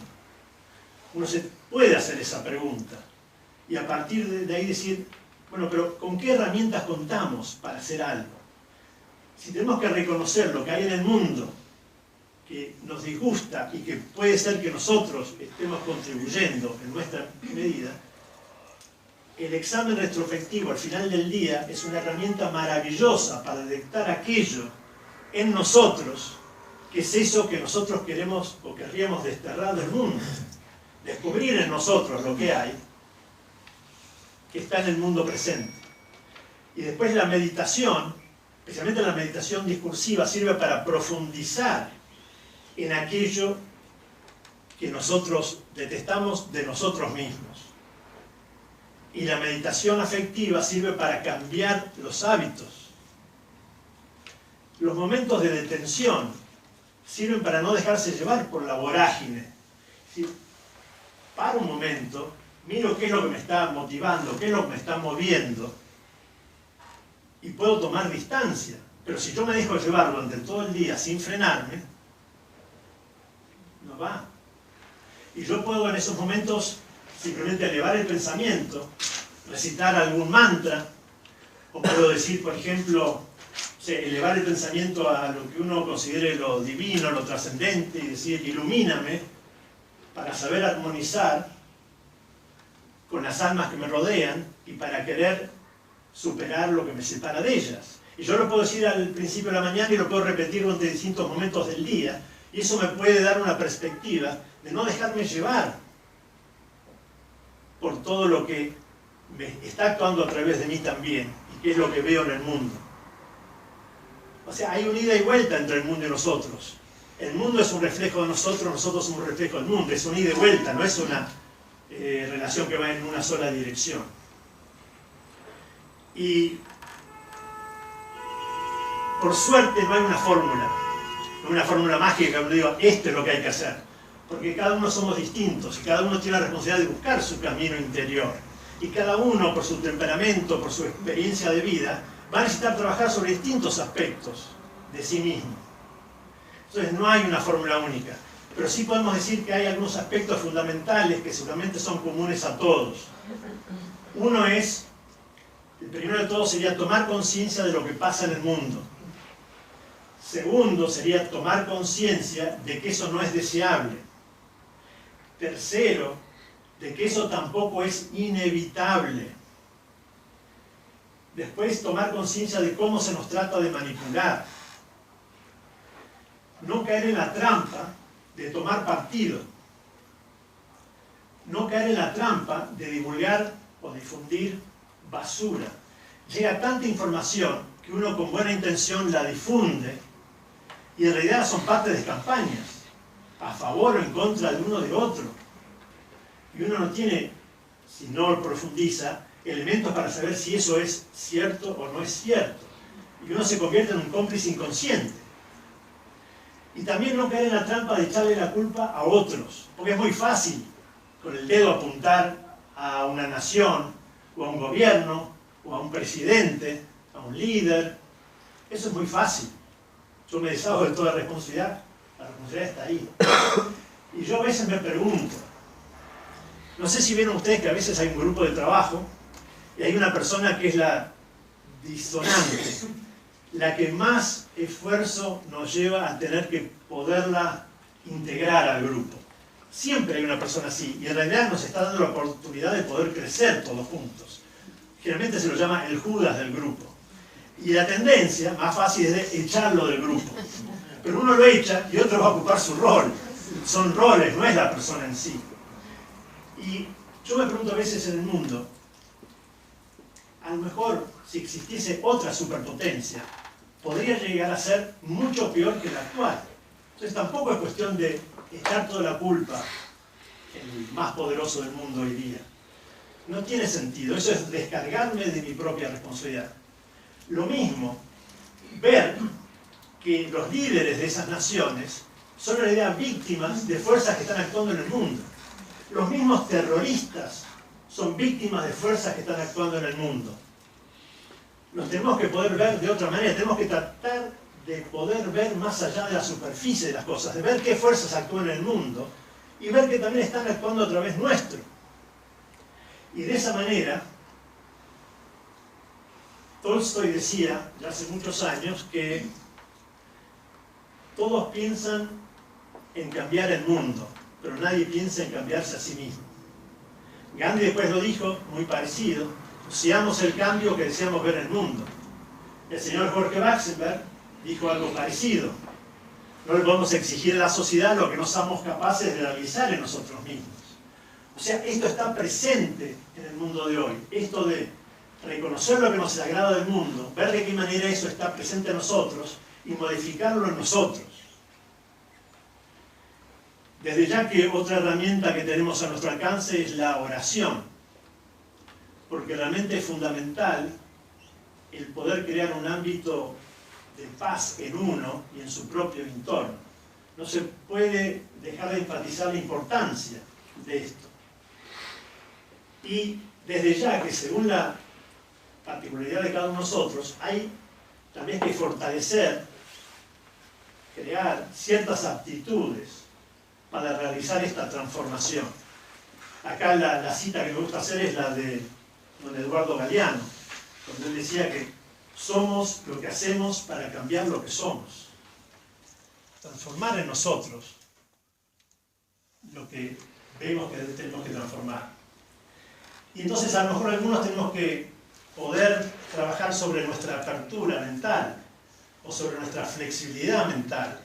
Uno se puede hacer esa pregunta y a partir de ahí decir, bueno, pero ¿con qué herramientas contamos para hacer algo? Si tenemos que reconocer lo que hay en el mundo que nos disgusta y que puede ser que nosotros estemos contribuyendo en nuestra medida, el examen retrospectivo al final del día es una herramienta maravillosa para detectar aquello en nosotros que es eso que nosotros queremos o querríamos desterrar del mundo. Descubrir en nosotros lo que hay que está en el mundo presente. Y después la meditación, especialmente la meditación discursiva, sirve para profundizar en aquello que nosotros detestamos de nosotros mismos. Y la meditación afectiva sirve para cambiar los hábitos. Los momentos de detención sirven para no dejarse llevar por la vorágine. Si paro un momento, miro qué es lo que me está motivando, qué es lo que me está moviendo, y puedo tomar distancia. Pero si yo me dejo llevar durante todo el día sin frenarme, no va. Y yo puedo en esos momentos simplemente elevar el pensamiento, recitar algún mantra, o puedo decir, por ejemplo, elevar el pensamiento a lo que uno considere lo divino, lo trascendente, y decir, ilumíname, para saber armonizar con las almas que me rodean y para querer superar lo que me separa de ellas. Y yo lo puedo decir al principio de la mañana y lo puedo repetir durante distintos momentos del día, y eso me puede dar una perspectiva de no dejarme llevar por todo lo que me está actuando a través de mí también, y qué es lo que veo en el mundo. O sea, hay una ida y vuelta entre el mundo y nosotros. El mundo es un reflejo de nosotros, nosotros somos un reflejo del mundo. Es una ida y vuelta, no es una relación que va en una sola dirección. Y por suerte no hay una fórmula mágica que uno diga, esto es lo que hay que hacer. Porque cada uno somos distintos y cada uno tiene la responsabilidad de buscar su camino interior. Y cada uno, por su temperamento, por su experiencia de vida, va a necesitar trabajar sobre distintos aspectos de sí mismo. Entonces no hay una fórmula única, pero sí podemos decir que hay algunos aspectos fundamentales que seguramente son comunes a todos. Uno es, el primero de todos sería tomar conciencia de lo que pasa en el mundo. Segundo sería tomar conciencia de que eso no es deseable. Tercero, de que eso tampoco es inevitable. Después, tomar conciencia de cómo se nos trata de manipular. No caer en la trampa de tomar partido. No caer en la trampa de divulgar o difundir basura. Llega tanta información que uno con buena intención la difunde y en realidad son parte de campañas, a favor o en contra de uno de otro. Y uno no tiene, si no profundiza, elementos para saber si eso es cierto o no es cierto. Y uno se convierte en un cómplice inconsciente. Y también no caer en la trampa de echarle la culpa a otros, porque es muy fácil con el dedo apuntar a una nación, o a un gobierno, o a un presidente, a un líder. Eso es muy fácil. Yo me deshago de toda responsabilidad. La responsabilidad está ahí. Y yo a veces me pregunto, no sé si vieron ustedes que a veces hay un grupo de trabajo y hay una persona que es la disonante, la que más esfuerzo nos lleva a tener que poderla integrar al grupo. Siempre hay una persona así y en realidad nos está dando la oportunidad de poder crecer todos juntos. Generalmente se lo llama el Judas del grupo. Y la tendencia más fácil es de echarlo del grupo. Pero uno lo echa y otro va a ocupar su rol. Son roles, no es la persona en sí. Y yo me pregunto a veces en el mundo, a lo mejor si existiese otra superpotencia, podría llegar a ser mucho peor que la actual. Entonces tampoco es cuestión de echar toda la culpa en el más poderoso del mundo hoy día. No tiene sentido, eso es descargarme de mi propia responsabilidad. Lo mismo, ver que los líderes de esas naciones son en realidad víctimas de fuerzas que están actuando en el mundo. Los mismos terroristas son víctimas de fuerzas que están actuando en el mundo. Los tenemos que poder ver de otra manera, tenemos que tratar de poder ver más allá de la superficie de las cosas, de ver qué fuerzas actúan en el mundo y ver que también están actuando a través nuestro. Y de esa manera, Tolstoy decía, ya hace muchos años, que todos piensan en cambiar el mundo, pero nadie piensa en cambiarse a sí mismo. Gandhi después lo dijo, muy parecido, seamos el cambio que deseamos ver en el mundo. El señor Jorge Baxenberg dijo algo parecido. No le podemos exigir a la sociedad lo que no somos capaces de realizar en nosotros mismos. O sea, esto está presente en el mundo de hoy. Esto de reconocer lo que nos agrada del mundo, ver de qué manera eso está presente en nosotros y modificarlo en nosotros. Desde ya que otra herramienta que tenemos a nuestro alcance es la oración, porque realmente es fundamental el poder crear un ámbito de paz en uno y en su propio entorno. No se puede dejar de enfatizar la importancia de esto. Y desde ya que según la particularidad de cada uno de nosotros, hay también que fortalecer, crear ciertas aptitudes para realizar esta transformación. Acá la cita que me gusta hacer es la de don Eduardo Galeano, donde él decía que somos lo que hacemos para cambiar lo que somos. Transformar en nosotros lo que vemos que tenemos que transformar. Y entonces a lo mejor algunos tenemos que poder trabajar sobre nuestra apertura mental, o sobre nuestra flexibilidad mental,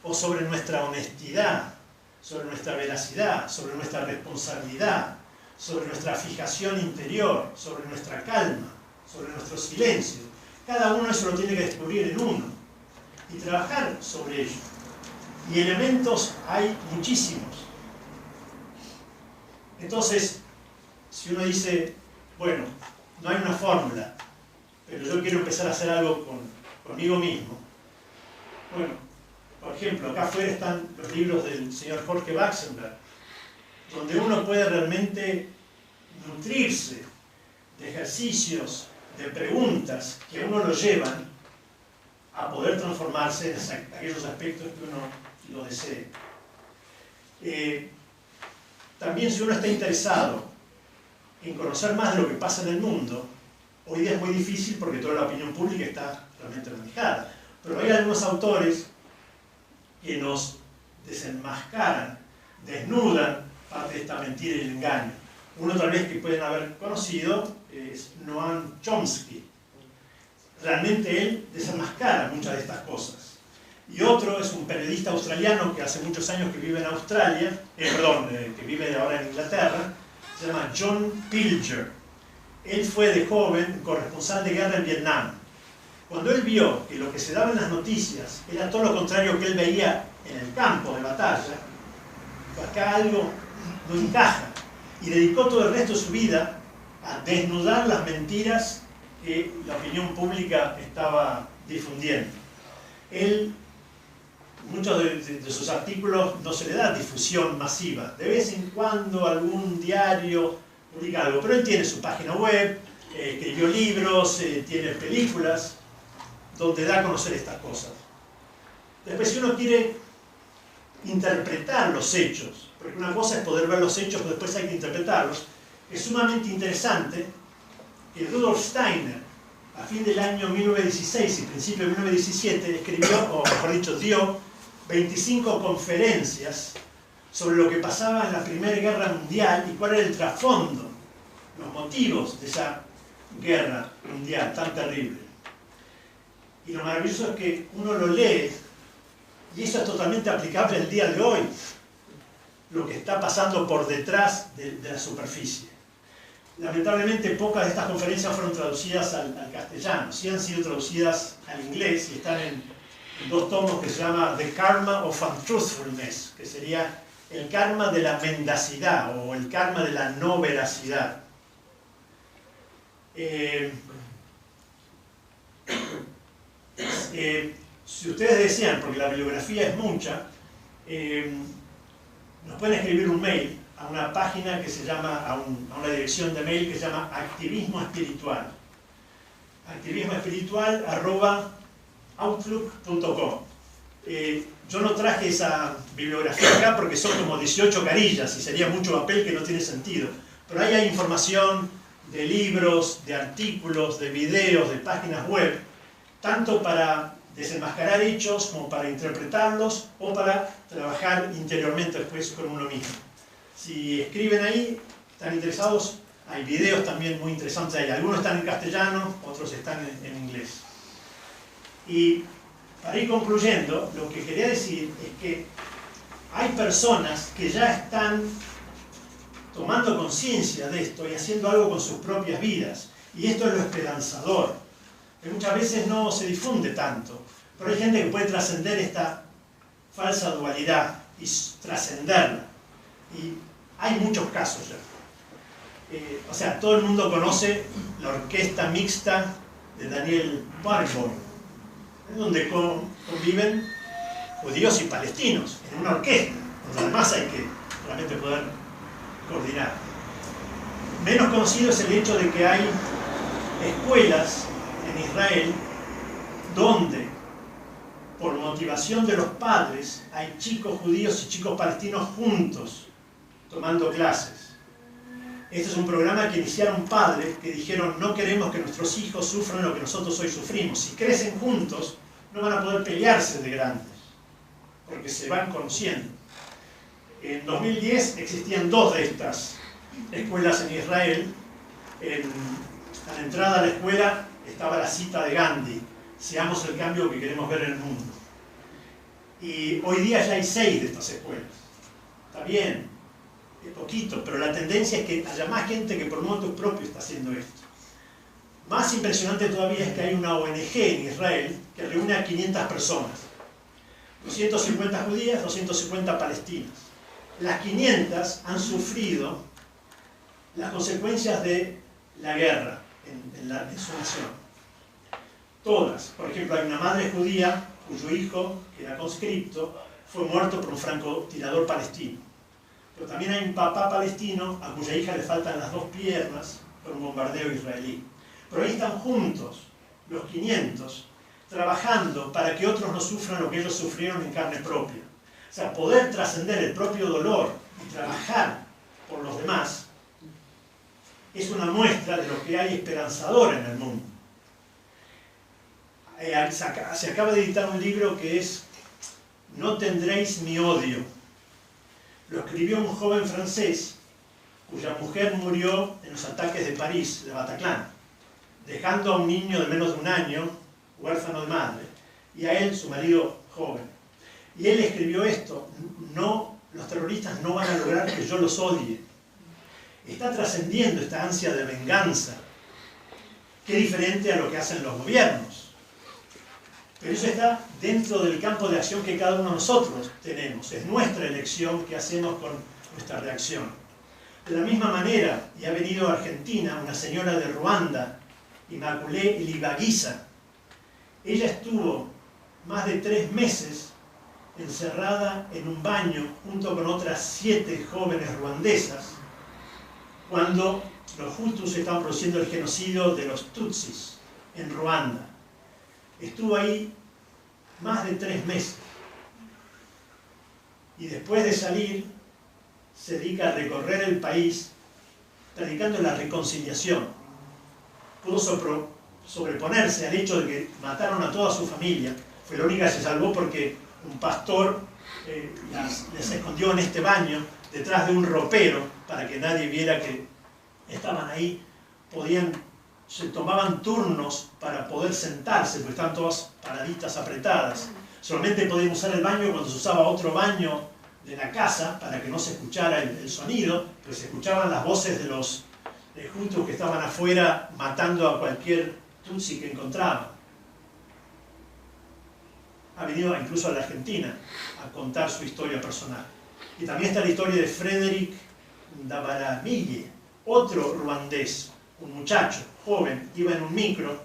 o sobre nuestra honestidad, sobre nuestra veracidad, sobre nuestra responsabilidad, sobre nuestra fijación interior, sobre nuestra calma, sobre nuestro silencio. Cada uno eso lo tiene que descubrir en uno y trabajar sobre ello. Y elementos hay muchísimos. Entonces, si uno dice, bueno, no hay una fórmula, pero yo quiero empezar a hacer algo conmigo mismo. Bueno, por ejemplo, acá afuera están los libros del señor Jorge Baxenberg, donde uno puede realmente nutrirse de ejercicios, de preguntas que a uno lo llevan a poder transformarse en aquellos aspectos que uno lo desee. También si uno está interesado en conocer más de lo que pasa en el mundo, hoy día es muy difícil porque toda la opinión pública está realmente manejada, pero hay algunos autores que nos desenmascaran, desnudan parte de esta mentira y el engaño. Uno tal vez que pueden haber conocido es Noam Chomsky. Realmente él desenmascara muchas de estas cosas. Y otro es un periodista australiano que hace muchos años que vive en Australia, que vive ahora en Inglaterra, se llama John Pilger. él fue de joven corresponsal de guerra en Vietnam. Cuando él vio que lo que se daba en las noticias era todo lo contrario que él veía en el campo de batalla, acá algo no encaja, y dedicó todo el resto de su vida a desnudar las mentiras que la opinión pública estaba difundiendo. Él, muchos de sus artículos no se le da difusión masiva. De vez en cuando algún diario publica algo, pero él tiene su página web, escribió libros, tiene películas donde da a conocer estas cosas. Después, si uno quiere interpretar los hechos, porque una cosa es poder ver los hechos, pero después hay que interpretarlos, es sumamente interesante que Rudolf Steiner, a fin del año 1916 y principio de 1917, escribió, o mejor dicho, dio 25 conferencias sobre lo que pasaba en la Primera Guerra Mundial y cuál era el trasfondo, los motivos de esa guerra mundial tan terrible. Y lo maravilloso es que uno lo lee y eso es totalmente aplicable el día de hoy, lo que está pasando por detrás de la superficie. Lamentablemente pocas de estas conferencias fueron traducidas al castellano, sí han sido traducidas al inglés y están en dos tomos que se llama The Karma of Untruthfulness, que sería el karma de la mendacidad o el karma de la no veracidad. Si ustedes desean, porque la bibliografía es mucha, nos pueden escribir un mail a una página que se llama, a una dirección de mail que se llama Activismo Espiritual. activismoespiritual@outlook.com. Yo no traje esa bibliografía acá porque son como 18 carillas y sería mucho papel que no tiene sentido. Pero ahí hay información de libros, de artículos, de videos, de páginas web, tanto para desenmascarar hechos como para interpretarlos o para trabajar interiormente después con uno mismo. Si escriben ahí, están interesados, hay videos también muy interesantes ahí. Algunos están en castellano, otros están en inglés. Y para ir concluyendo, lo que quería decir es que hay personas que ya están tomando conciencia de esto y haciendo algo con sus propias vidas. Y esto es lo esperanzador, que muchas veces no se difunde tanto. Pero hay gente que puede trascender esta falsa dualidad y trascenderla. Y hay muchos casos ya. O sea, todo el mundo conoce la orquesta mixta de Daniel Barenboim, donde conviven judíos y palestinos en una orquesta, donde además hay que realmente poder coordinar. Menos conocido es el hecho de que hay escuelas en Israel donde, por motivación de los padres, hay chicos judíos y chicos palestinos juntos, tomando clases. Este es un programa que iniciaron padres que dijeron: no queremos que nuestros hijos sufran lo que nosotros hoy sufrimos. Si crecen juntos, no van a poder pelearse de grandes, porque se van conociendo. En 2010 existían 2 de estas escuelas en Israel. A la entrada a la escuela estaba la cita de Gandhi: seamos el cambio que queremos ver en el mundo. Y hoy día ya hay 6 de estas escuelas. Está bien, es poquito, pero la tendencia es que haya más gente que por motus propio está haciendo esto. Más impresionante todavía es que hay una ONG en Israel que reúne a 500 personas. 250 judías, 250 palestinas. Las 500 han sufrido las consecuencias de la guerra en su nación. Todas. Por ejemplo, hay una madre judía cuyo hijo, que era conscripto, fue muerto por un francotirador palestino. Pero también hay un papá palestino a cuya hija le faltan las 2 piernas por un bombardeo israelí. Pero ahí están juntos, los 500, trabajando para que otros no sufran lo que ellos sufrieron en carne propia. O sea, poder trascender el propio dolor y trabajar por los demás es una muestra de lo que hay esperanzador en el mundo. Se acaba de editar un libro que es No tendréis mi odio. Lo escribió un joven francés cuya mujer murió en los ataques de París, de Bataclan, dejando a un niño de menos de 1 año, huérfano de madre, y a él, su marido joven. Y él escribió esto: no, los terroristas no van a lograr que yo los odie. Está trascendiendo esta ansia de venganza Qué diferente a lo que hacen los gobiernos. Pero eso está dentro del campo de acción que cada uno de nosotros tenemos. Es nuestra elección que hacemos con nuestra reacción. De la misma manera, y ha venido a Argentina una señora de Ruanda, Immaculée Ilibagiza. Ella estuvo más de 3 meses encerrada en un baño junto con otras 7 jóvenes ruandesas cuando los Hutus estaban produciendo el genocidio de los Tutsis en Ruanda. Estuvo ahí más de 3 meses y después de salir se dedica a recorrer el país predicando la reconciliación. Pudo sobreponerse al hecho de que mataron a toda su familia. Fue la única que se salvó porque un pastor les escondió en este baño detrás de un ropero para que nadie viera que estaban ahí. Se tomaban turnos para poder sentarse, porque estaban todas paraditas apretadas. Solamente podían usar el baño cuando se usaba otro baño de la casa para que no se escuchara el sonido, pues se escuchaban las voces de los Hutus que estaban afuera matando a cualquier Tutsi que encontraban. Ha venido incluso a la Argentina a contar su historia personal. Y también está la historia de Frédéric Ndabaramige, otro ruandés, un muchacho joven, iba en un micro,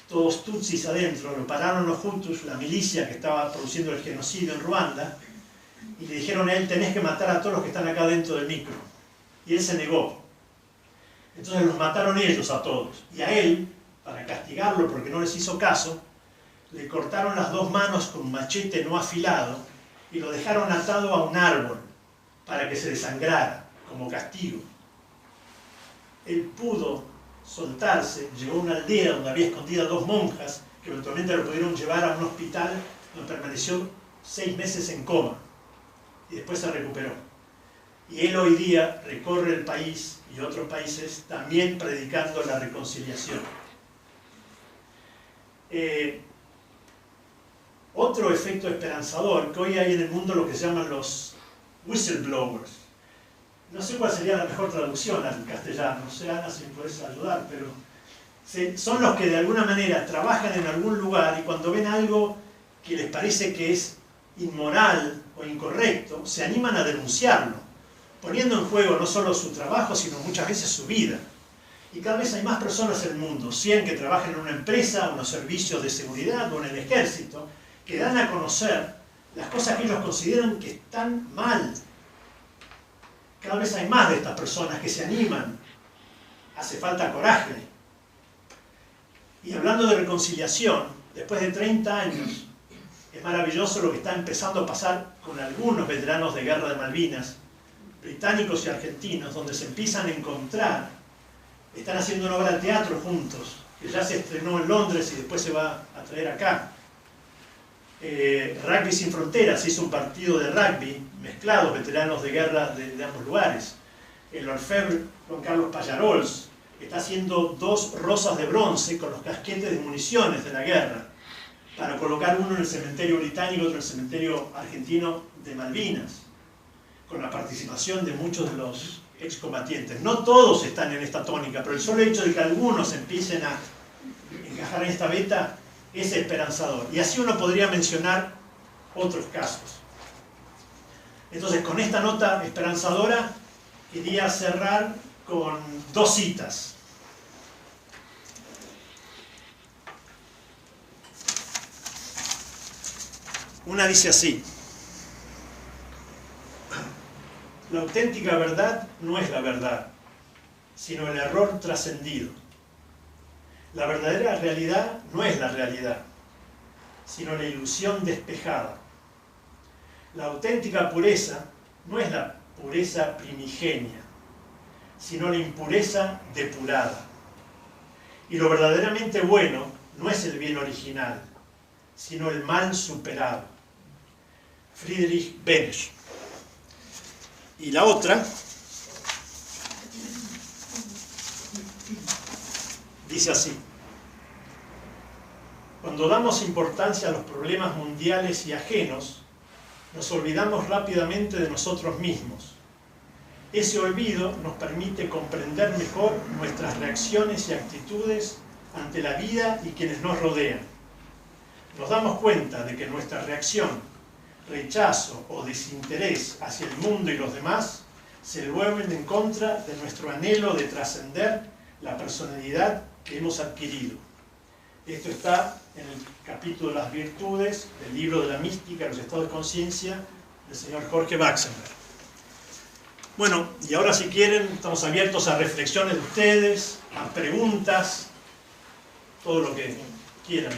todos tutsis adentro, lo pararon los Hutus, la milicia que estaba produciendo el genocidio en Ruanda, y le dijeron a él: tenés que matar a todos los que están acá dentro del micro. Y él se negó. Entonces los mataron ellos a todos. Y a él, para castigarlo porque no les hizo caso, le cortaron las 2 manos con un machete no afilado y lo dejaron atado a un árbol para que se desangrara como castigo. Él pudo soltarse, llegó a una aldea donde había escondidas 2 monjas que eventualmente lo pudieron llevar a un hospital donde permaneció 6 meses en coma y después se recuperó. Y él hoy día recorre el país y otros países también predicando la reconciliación. Otro efecto esperanzador, que hoy hay en el mundo lo que se llaman los whistleblowers. No sé cuál sería la mejor traducción al castellano, no sé, Ana, si me puedes ayudar, pero son los que de alguna manera trabajan en algún lugar y cuando ven algo que les parece que es inmoral o incorrecto, se animan a denunciarlo, poniendo en juego no solo su trabajo, sino muchas veces su vida. Y cada vez hay más personas en el mundo, 100 que trabajan en una empresa, unos servicios de seguridad o en el ejército, que dan a conocer las cosas que ellos consideran que están mal. Cada vez hay más de estas personas que se animan. Hace falta coraje. Y hablando de reconciliación, después de 30 años, es maravilloso lo que está empezando a pasar con algunos veteranos de guerra de Malvinas, británicos y argentinos, donde se empiezan a encontrar. Están haciendo una obra de teatro juntos, que ya se estrenó en Londres y después se va a traer acá. Rugby Sin Fronteras hizo un partido de rugby, mezclados veteranos de guerra de ambos lugares. El Orfebre Juan Carlos Pallarols está haciendo 2 rosas de bronce con los casquetes de municiones de la guerra, para colocar uno en el cementerio británico y otro en el cementerio argentino de Malvinas, con la participación de muchos de los excombatientes. No todos están en esta tónica, pero el solo hecho de que algunos empiecen a encajar en esta beta es esperanzador. Y así uno podría mencionar otros casos. Entonces, con esta nota esperanzadora, quería cerrar con 2 citas. Una dice así: la auténtica verdad no es la verdad, sino el error trascendido. La verdadera realidad no es la realidad, sino la ilusión despejada. La auténtica pureza no es la pureza primigenia, sino la impureza depurada. Y lo verdaderamente bueno no es el bien original, sino el mal superado. Friedrich Beneš. Y la otra dice así: cuando damos importancia a los problemas mundiales y ajenos, nos olvidamos rápidamente de nosotros mismos. Ese olvido nos permite comprender mejor nuestras reacciones y actitudes ante la vida y quienes nos rodean. Nos damos cuenta de que nuestra reacción, rechazo o desinterés hacia el mundo y los demás se vuelven en contra de nuestro anhelo de trascender la personalidad que hemos adquirido. Esto está en el capítulo de las virtudes del libro de la mística, los estados de conciencia, del señor Jorge Baxenberg. Bueno, y ahora si quieren, estamos abiertos a reflexiones de ustedes, a preguntas, todo lo que quieran.